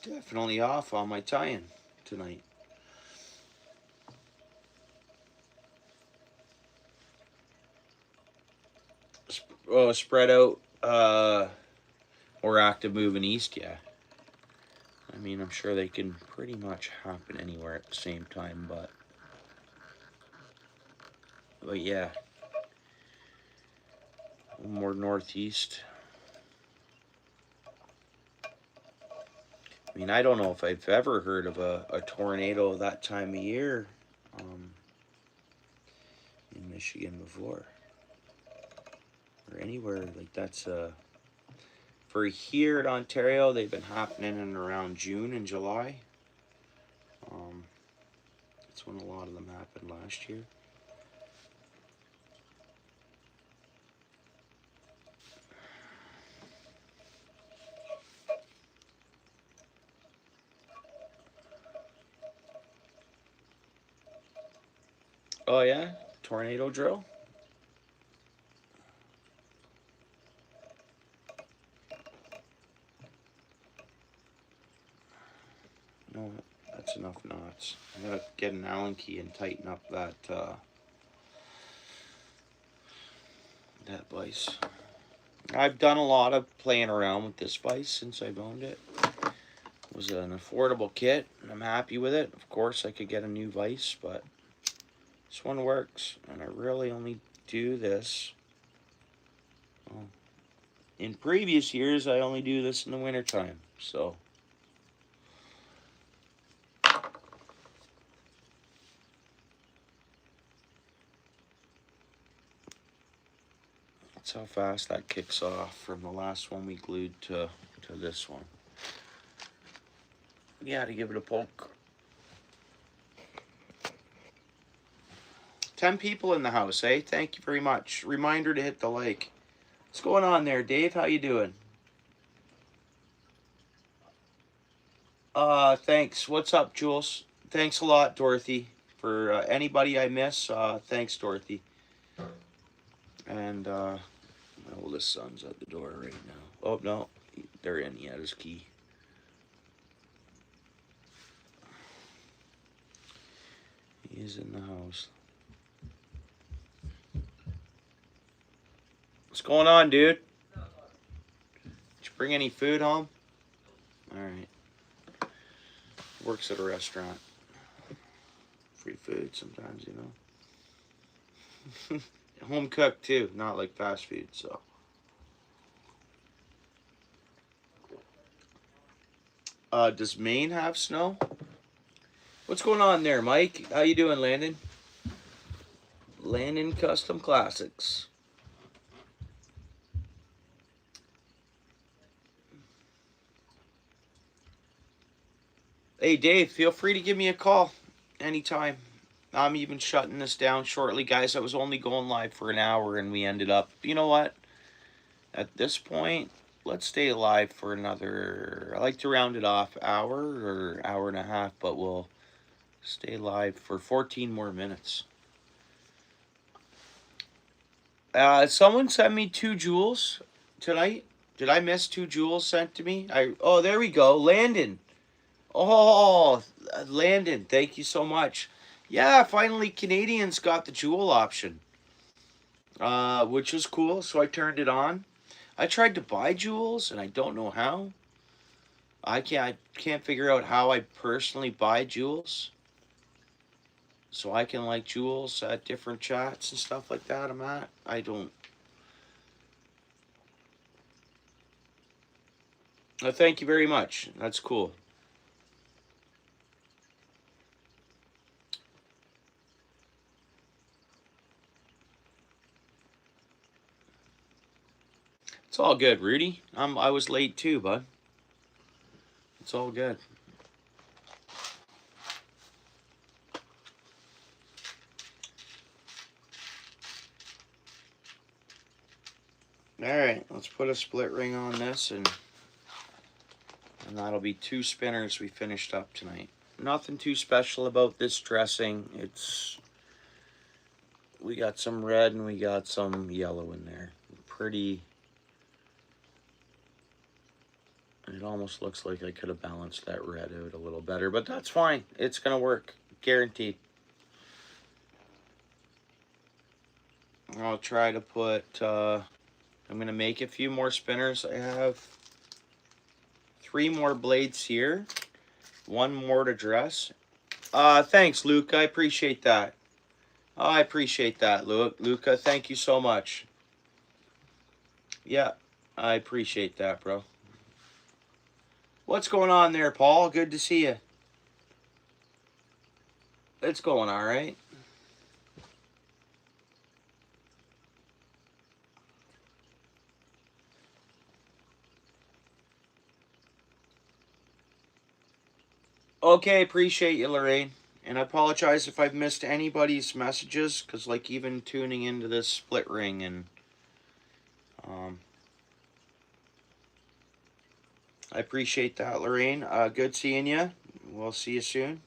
Definitely off on my tie-in tonight. Spread out, or active moving east, yeah. I mean, I'm sure they can pretty much happen anywhere at the same time, but yeah, more northeast. I mean, I don't know if I've ever heard of a tornado that time of year in Michigan before, or anywhere like that's for here in Ontario. They've been happening in around June and July. That's when a lot of them happened last year. Oh yeah, tornado drill. No, that's enough knots. I gotta get an Allen key and tighten up that that vise. I've done a lot of playing around with this vise since I've owned it. It was an affordable kit, and I'm happy with it. Of course, I could get a new vise, but this one works, and I really only do this. Well, in previous years, I only do this in the wintertime, so. That's how fast that kicks off from the last one we glued to this one. Yeah, to give it a poke. 10 people in the house, eh? Thank you very much. Reminder to hit the like. What's going on there, Dave? How you doing? Thanks. What's up, Jules? Thanks a lot, Dorothy. For anybody I miss, thanks, Dorothy. And my oldest son's at the door right now. Oh, no. They're in. He had his key. He's in the house. What's going on, dude? Did you bring any food home? Alright. Works at a restaurant. Free food sometimes, you know. home cooked too, not like fast food. So, does Maine have snow? What's going on there, Mike? How you doing, Landon? Landon Custom Classics. Hey, Dave, feel free to give me a call anytime. I'm even shutting this down shortly, guys. I was only going live for an hour, and we ended up. You know what? At this point, let's stay live for another. I like to round it off hour or hour and a half, but we'll stay live for 14 more minutes. Someone sent me 2 joules tonight. Did I miss 2 joules sent to me? Oh, there we go, Landon. Oh, Landon, thank you so much. Yeah, finally Canadians got the joule option, which was cool. So I turned it on. I tried to buy joules, and I don't know how. I can't figure out how I personally buy joules, so I can like joules at different chats and stuff like that. I don't. Thank you very much. That's cool. It's all good, Rudy. I was late too, bud. It's all good. All right, let's put a split ring on this, and that'll be 2 spinners we finished up tonight. Nothing too special about this dressing. We got some red and we got some yellow in there. Pretty. It almost looks like I could have balanced that red out a little better, but that's fine. It's gonna work, guaranteed. I'll try to put. I'm gonna make a few more spinners. I have 3 more blades here. 1 more to dress. Thanks, Luke. I appreciate that. I appreciate that, Luca. Thank you so much. Yeah, I appreciate that, bro. What's going on there, Paul? Good to see you. It's going all right. Okay, appreciate you, Lorraine. And I apologize if I've missed anybody's messages, because like even tuning into this split ring and I appreciate that, Lorraine. Good seeing you. We'll see you soon.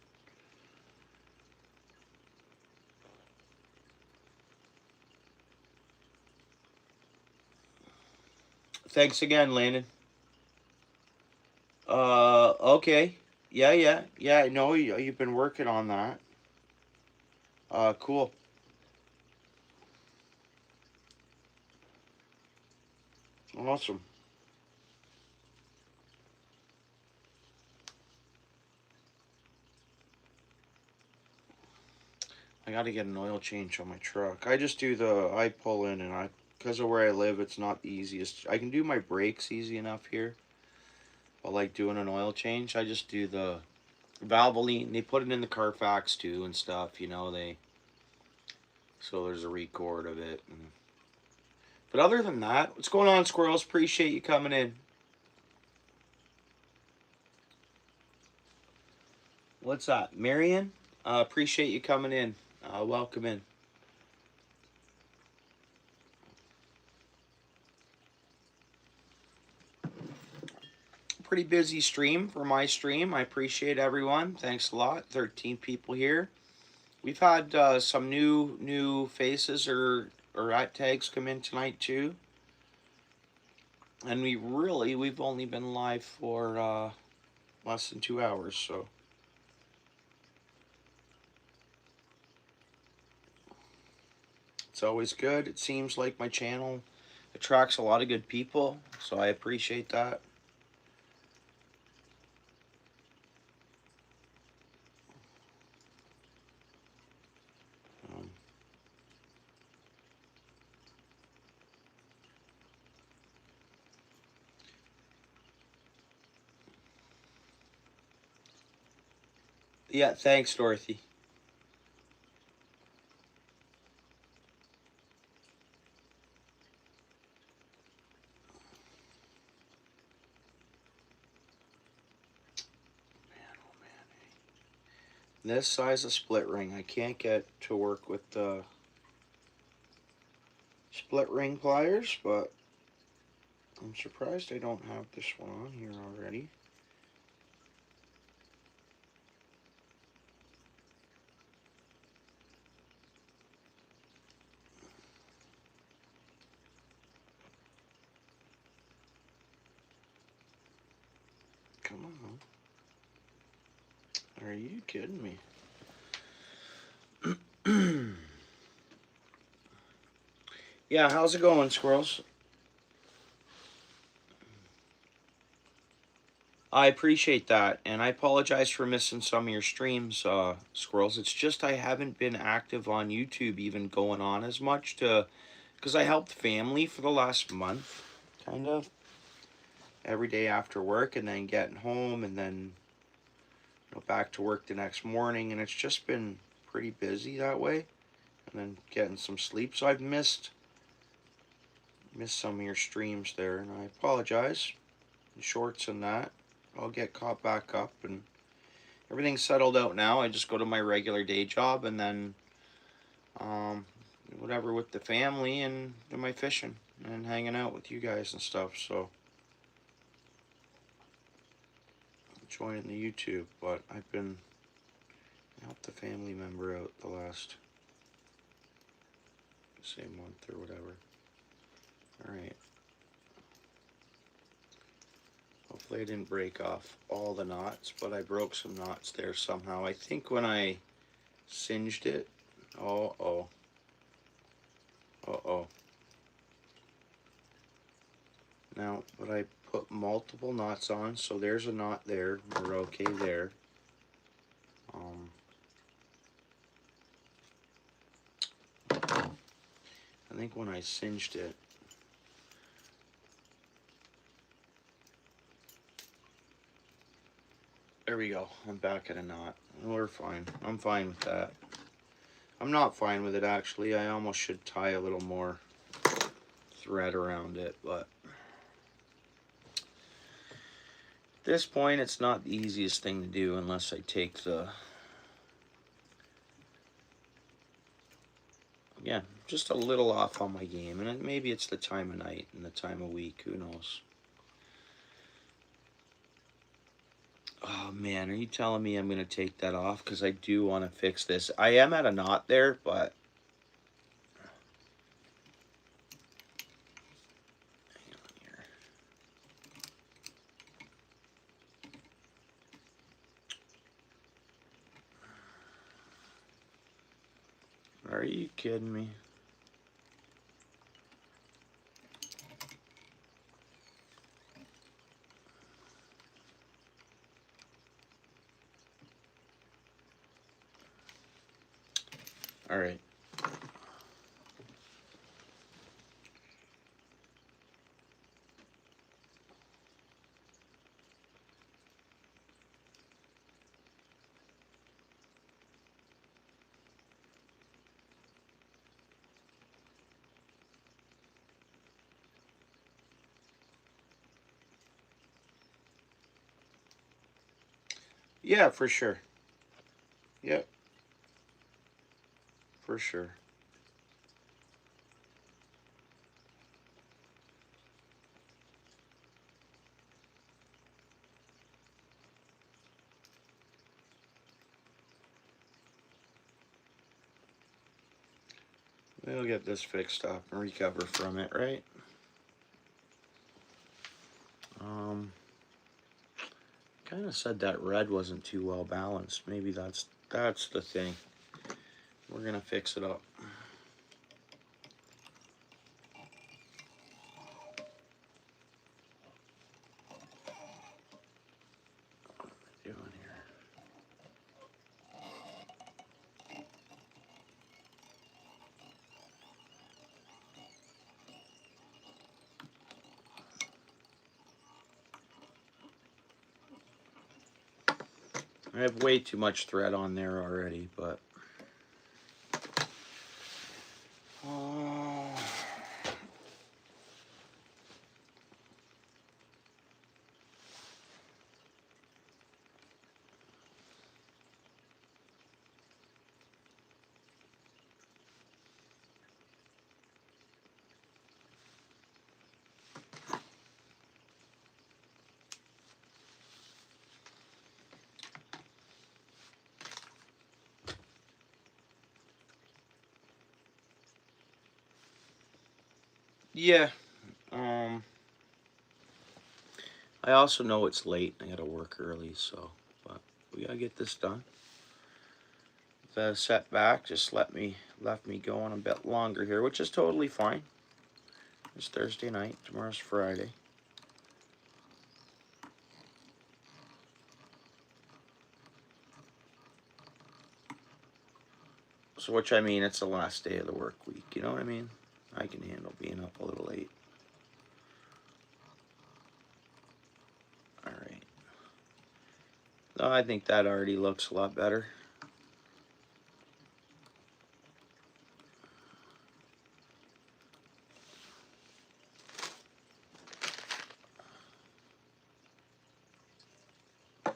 Thanks again, Landon. Okay. Yeah. I know you've been working on that. Cool. Awesome. I gotta get an oil change on my truck. I pull in, and because of where I live, it's not the easiest. I can do my brakes easy enough here. But like doing an oil change, I just do the Valvoline. They put it in the Carfax too and stuff, so there's a record of it. But other than that, what's going on, squirrels? Appreciate you coming in. What's that, Marion? Appreciate you coming in. Welcome in. Pretty busy stream for my stream. I appreciate everyone. Thanks a lot. 13 people here. We've had some new faces or at tags come in tonight too. And we've only been live for less than 2 hours, so it's always good. It seems like my channel attracts a lot of good people, so I appreciate that. Yeah, thanks, Dorothy. Man, oh man. This size of split ring, I can't get to work with the split ring pliers, but I'm surprised I don't have this one on here already. Come on. Are you kidding me? Yeah, how's it going, squirrels? I appreciate that, and I apologize for missing some of your streams, squirrels. It's just I haven't been active on YouTube, even going on as much to, because I helped family for the last month, kind of, every day after work, and then getting home, and then back to work the next morning, and it's just been pretty busy that way, and then getting some sleep. So I've missed some of your streams there, and I apologize. Shorts and that, I'll get caught back up, and everything's settled out now. I just go to my regular day job, and then whatever with the family, and do my fishing and hanging out with you guys and stuff. So joining the YouTube, but I've been helped the family member out the last, say, month or whatever. All right. Hopefully I didn't break off all the knots, but I broke some knots there somehow. I think when I singed it, uh-oh. Now, but I put multiple knots on, so there's a knot there. We're okay there. I think when I singed it, there we go. I'm back at a knot. We're fine. I'm fine with that. I'm not fine with it, actually. I almost should tie a little more thread around it, but at this point, it's not the easiest thing to do unless I take the, yeah, just a little off on my game. And maybe it's the time of night and the time of week. Who knows? Oh, man, are you telling me I'm going to take that off? Because I do want to fix this. I am at a knot there, but hang on here. Are you kidding me? All right. Yeah, for sure. Yep, for sure. We'll get this fixed up and recover from it, right? Kind of said that red wasn't too well balanced. Maybe that's the thing. We're gonna fix it up. What am I doing here? I have way too much thread on there already, but yeah. I also know it's late. I gotta work early, so but we gotta get this done. The setback just left me going a bit longer here, which is totally fine. It's Thursday night. Tomorrow's Friday. So, which I mean, it's the last day of the work week. You know what I mean? I can handle being up a little late. All right. No, I think that already looks a lot better. A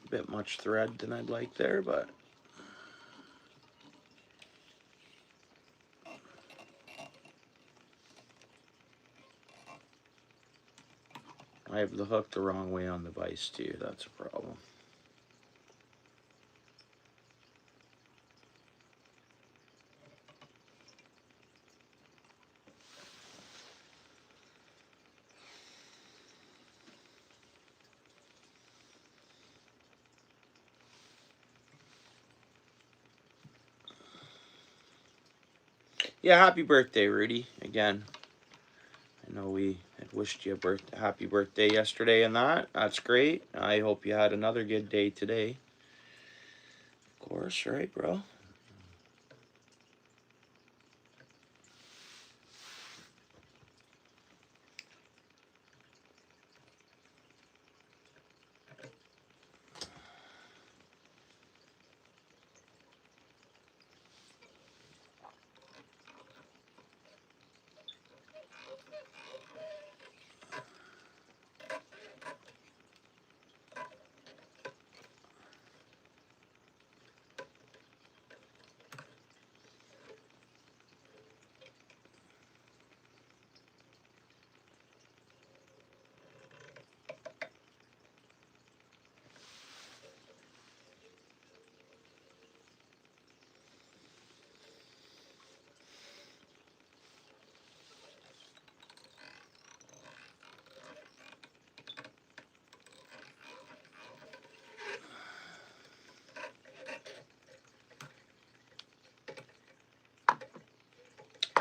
bit much thread than I'd like there, but I have the hook the wrong way on the vise too. That's a problem. Yeah, happy birthday, Rudy. Again, I know we had wished you a happy birthday yesterday and that. That's great. I hope you had another good day today. Of course, right, bro?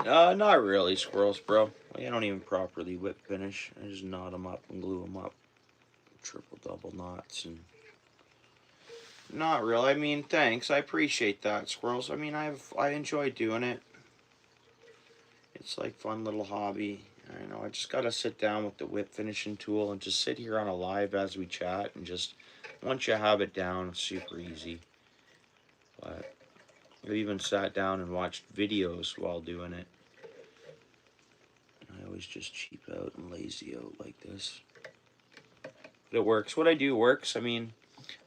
Not really, squirrels, bro. I don't even properly whip finish. I just knot them up and glue them up. Triple double knots and not really. I mean, thanks. I appreciate that, squirrels. I mean, I enjoy doing it. It's like fun little hobby. I know. I just gotta sit down with the whip finishing tool and just sit here on a live as we chat and just once you have it down, it's super easy. But I've even sat down and watched videos while doing it. I always just cheap out and lazy out like this. But it works. What I do works. I mean,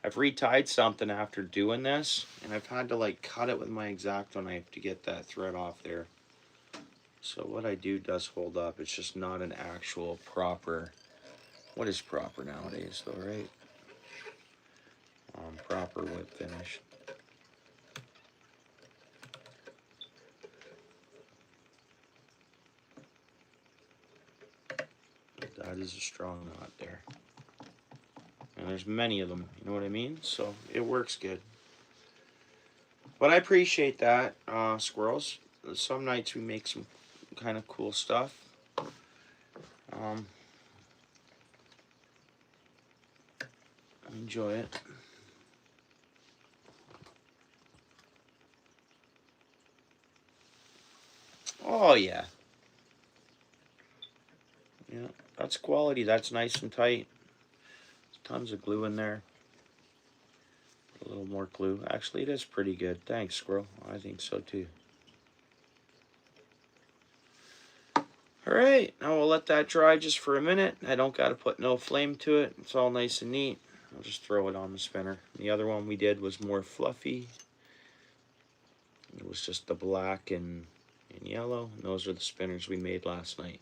I've retied something after doing this, and I've had to like cut it with my X-Acto knife to get that thread off there. So what I do does hold up. It's just not an actual proper. What is proper nowadays, though, right? Proper whip finish. That is a strong knot there. And there's many of them, you know what I mean? So it works good. But I appreciate that, squirrels. Some nights we make some kind of cool stuff. Enjoy it. Oh, yeah. Yeah. That's quality. That's nice and tight. Tons of glue in there. A little more glue. Actually, it is pretty good. Thanks, squirrel. I think so too. Alright, now we'll let that dry just for a minute. I don't got to put no flame to it. It's all nice and neat. I'll just throw it on the spinner. The other one we did was more fluffy. It was just the black and yellow. And those are the spinners we made last night.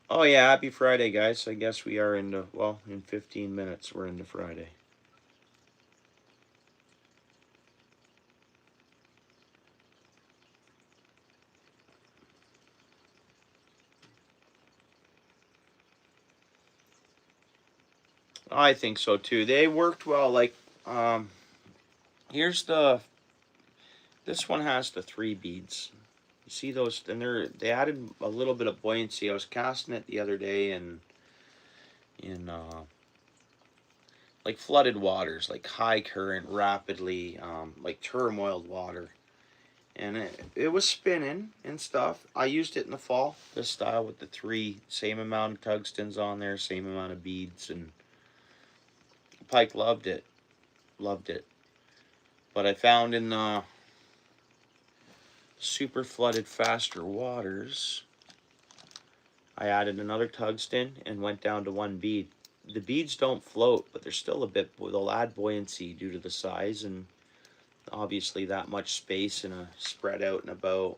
Oh yeah, happy Friday, guys. I guess we are into, well, in 15 minutes we're into Friday. I think so too. They worked well. Like, here's this one has the 3 beads. You see those, and they added a little bit of buoyancy. I was casting it the other day in like flooded waters, like high current, rapidly, like turmoiled water. And it was spinning and stuff. I used it in the fall, this style with the 3, same amount of tungstens on there, same amount of beads, and Pike loved it. Loved it. But I found in super flooded faster waters, I added another tungsten and went down to 1 bead. The beads don't float, but they're still a bit, they'll add buoyancy due to the size, and obviously that much space in a spread out and about,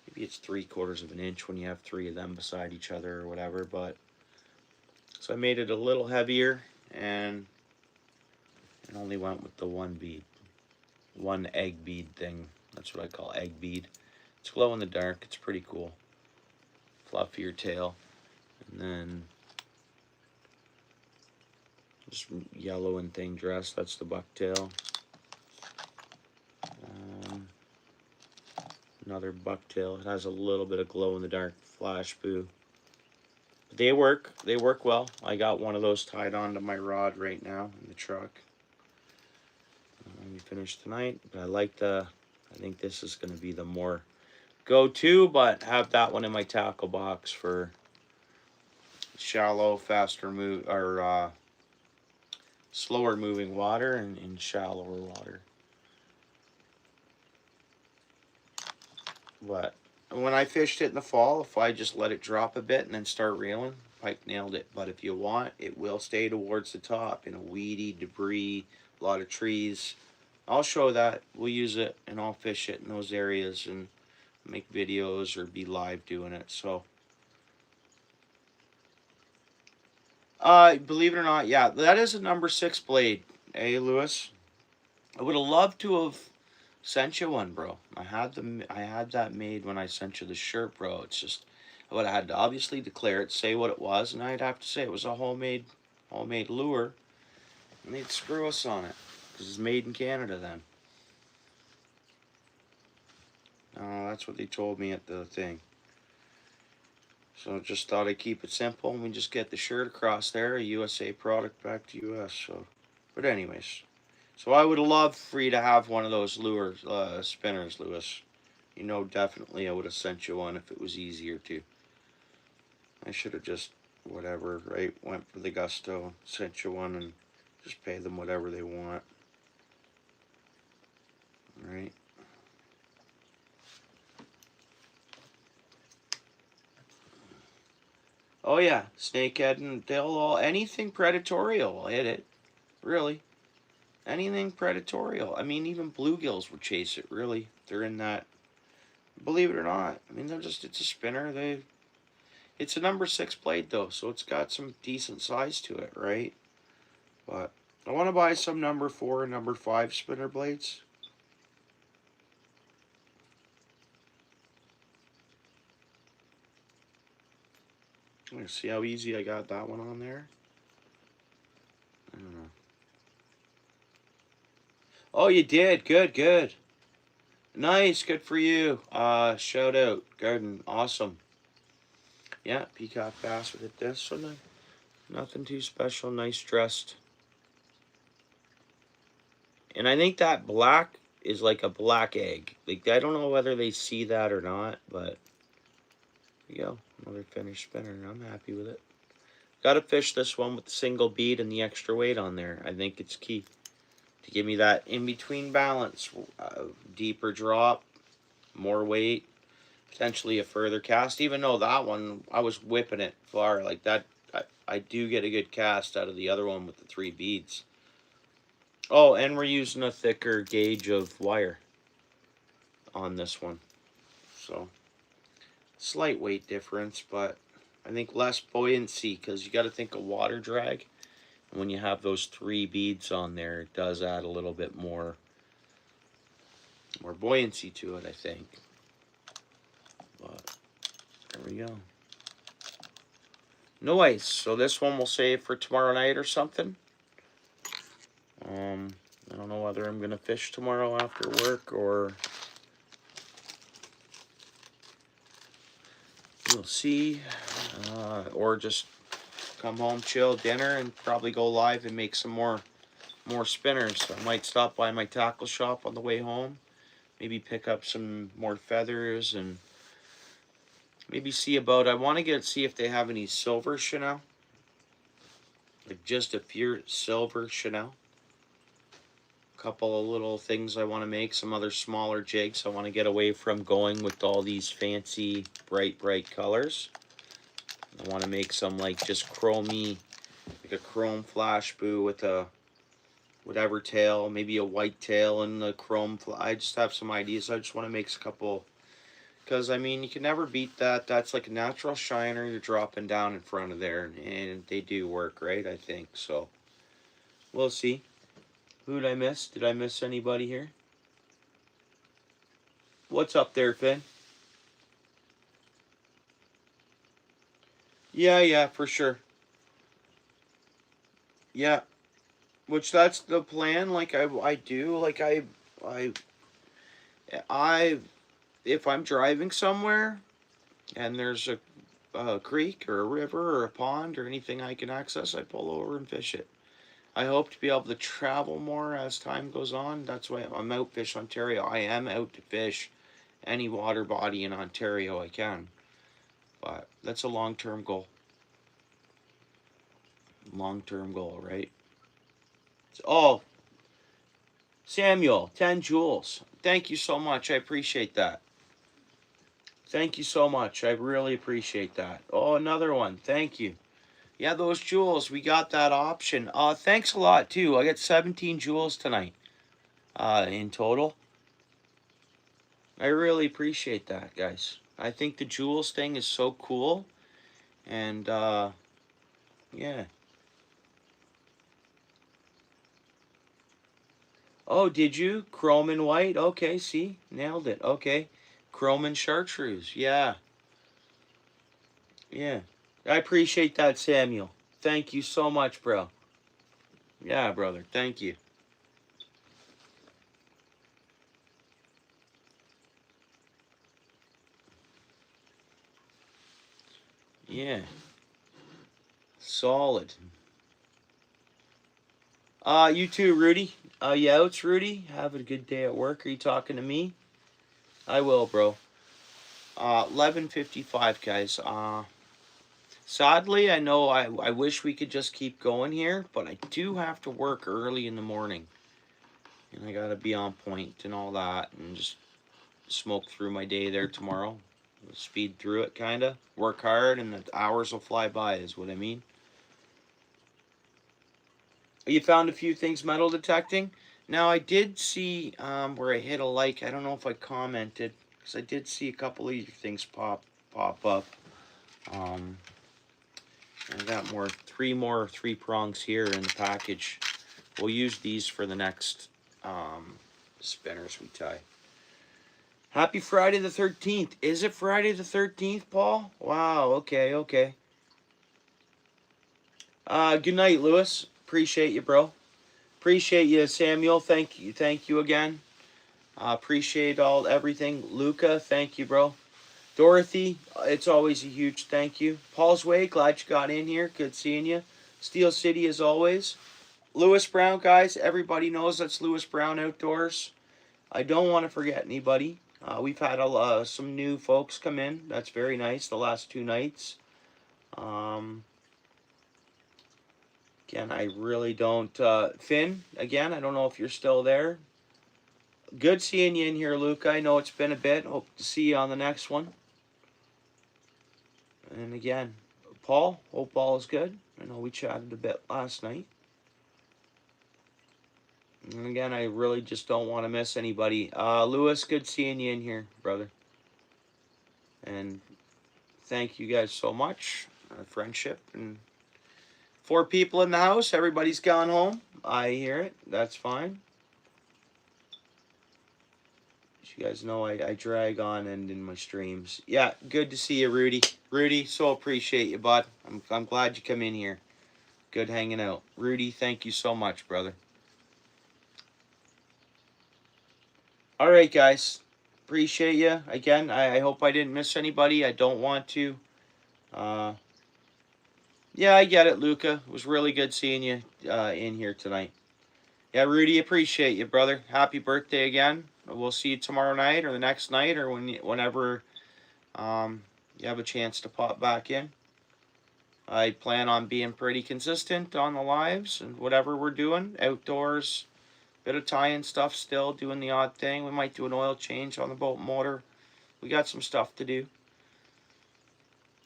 maybe it's 3/4 of an inch when you have 3 of them beside each other or whatever. But so I made it a little heavier and only went with the 1 bead, 1 egg bead thing. That's what I call egg bead. It's glow in the dark. It's pretty cool. Fluffier tail, and then just yellow and thing dress. That's the bucktail. Another bucktail. It has a little bit of glow in the dark flash boo. They work. They work well. I got one of those tied onto my rod right now in the truck. When we finish tonight, but I think this is going to be the more go-to, but have that one in my tackle box for shallow, faster move, or slower moving water and in shallower water. But when I fished it in the fall, if I just let it drop a bit and then start reeling, Pike nailed it. But if you want, it will stay towards the top in a weedy, debris, a lot of trees. I'll show that. We'll use it and I'll fish it in those areas and make videos or be live doing it. So, believe it or not, yeah, that is a number 6 blade. Hey, Lewis, I would have loved to have sent you one, bro. I had that made when I sent you the shirt, bro. It's just I would have had to obviously declare it, say what it was, and I'd have to say it was a homemade lure, and they'd screw us on it because it's made in Canada then. That's what they told me at the thing. So just thought I'd keep it simple, and we just get the shirt across there, a USA product back to US. So, but anyways. So I would have loved for you to have one of those lure spinners, Lewis. You know, definitely I would have sent you one if it was easier to. I should have just, whatever, right, went for the gusto, sent you one, and just pay them whatever they want. Right? Oh yeah, snakehead, and they'll all, anything predatorial will hit it. Really. Anything predatorial. I mean, even bluegills would chase it, really. They're in that, believe it or not. I mean, it's a spinner. It's a number 6 blade, though, so it's got some decent size to it, right? But I want to buy some number 4 and number 5 spinner blades. See how easy I got that one on there? I don't know. Oh, you did. Good, good. Nice, good for you. Shout out, Garden, awesome. Yeah, peacock bass with it this, so no, nothing too special, nice dressed. And I think that black is like a black egg. Like, I don't know whether they see that or not, but there you go. Another finished spinner. I'm happy with it. Got to fish this one with the single bead and the extra weight on there. I think it's key to give me that in-between balance. Deeper drop, more weight, potentially a further cast. Even though that one, I was whipping it far. Like that, I do get a good cast out of the other one with the 3 beads. Oh, and we're using a thicker gauge of wire on this one. So, slight weight difference, but I think less buoyancy because you got to think of water drag. And when you have those 3 beads on there, it does add a little bit more buoyancy to it, I think. But there we go. No ice. So this one we'll save for tomorrow night or something. I don't know whether I'm going to fish tomorrow after work or we'll see. Or just come home, chill, dinner, and probably go live and make some more spinners. I might stop by my tackle shop on the way home. Maybe pick up some more feathers and maybe see about. I want to see if they have any silver Chanel. Like just a pure silver Chanel. Couple of little things I want to make, some other smaller jigs. I want to get away from going with all these fancy bright colors. I want to make some like just chromey, like a chrome flash boo with a whatever tail, maybe a white tail and the chrome. I just have some ideas. I just want to make a couple, because I mean you can never beat that. That's like a natural shiner you're dropping down in front of there, and they do work, right? I think so. We'll see. Who did I miss? Did I miss anybody here? What's up there, Finn? Yeah, for sure. Yeah, which that's the plan. Like I do. Like I, if I'm driving somewhere and there's a creek or a river or a pond or anything I can access, I pull over and fish it. I hope to be able to travel more as time goes on. That's why I'm OUTFISH Ontario. I am out to fish any water body in Ontario I can. But that's a long-term goal. Long-term goal, right? Oh, Samuel, 10 joules. Thank you so much. I appreciate that. Thank you so much. I really appreciate that. Oh, another one. Thank you. Yeah, those joules, we got that option. Thanks a lot, too. I got 17 joules tonight in total. I really appreciate that, guys. I think the joules thing is so cool. And, yeah. Oh, did you? Chrome and white? Okay, see? Nailed it. Okay. Chrome and chartreuse. Yeah. Yeah. I appreciate that, Samuel. Thank you so much, bro. Yeah, brother. Thank you. Yeah. Solid. You too, Rudy. Yeah, it's Rudy. Have a good day at work. Are you talking to me? I will, bro. 11:55, guys. Sadly, I know I wish we could just keep going here, but I do have to work early in the morning. And I gotta be on point and all that, and just smoke through my day there tomorrow. Speed through it, kinda. Work hard, and the hours will fly by, is what I mean. You found a few things metal detecting? Now, I did see where I hit a like. I don't know if I commented, because I did see a couple of things pop up. I got three more 3-prongs here in the package. We'll use these for the next spinners we tie. Happy Friday the 13th. Is it Friday the 13th, Paul? Wow, okay. Good night, Lewis. Appreciate you, bro. Appreciate you, Samuel. Thank you again. Appreciate everything. Luca, thank you, bro. Dorothy, it's always a huge thank you. Paul's Way, glad you got in here. Good seeing you. Steel City as always. Lewis Brown, guys. Everybody knows that's Lewis Brown Outdoors. I don't want to forget anybody. We've had some new folks come in. That's very nice the last 2 nights. Um, Again, I really don't. Finn, again, I don't know if you're still there. Good seeing you in here, Luca. I know it's been a bit. Hope to see you on the next one. And again, Paul, hope all is good. I know we chatted a bit last night. And again, I really just don't want to miss anybody. Lewis, good seeing you in here, brother. And thank you guys so much. Our friendship. And 4 people in the house. Everybody's gone home. I hear it. That's fine. You guys know I drag on and in my streams. Yeah, good to see you, Rudy. Rudy, so appreciate you, bud. I'm glad you come in here. Good hanging out. Rudy, thank you so much, brother. All right, guys. Appreciate you. Again, I hope I didn't miss anybody. I don't want to. Yeah, I get it, Luca. It was really good seeing you in here tonight. Yeah, Rudy, appreciate you, brother. Happy birthday again. We'll see you tomorrow night or the next night or whenever you have a chance to pop back in. I plan on being pretty consistent on the lives and whatever we're doing. Outdoors, bit of tie-in stuff still, doing the odd thing. We might do an oil change on the boat motor. We got some stuff to do.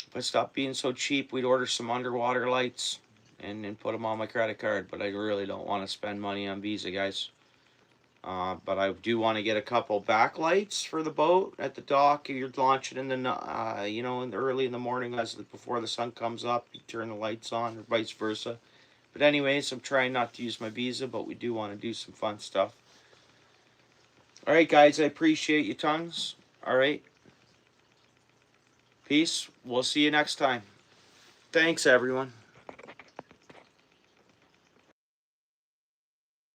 If I stopped being so cheap, we'd order some underwater lights and put them on my credit card. But I really don't want to spend money on Visa, guys. But I do want to get a couple backlights for the boat at the dock. You're launching in the, early in the morning before the sun comes up. You turn the lights on, or vice versa. But anyways, I'm trying not to use my Visa, but we do want to do some fun stuff. All right, guys, I appreciate you tons. All right. Peace. We'll see you next time. Thanks, everyone.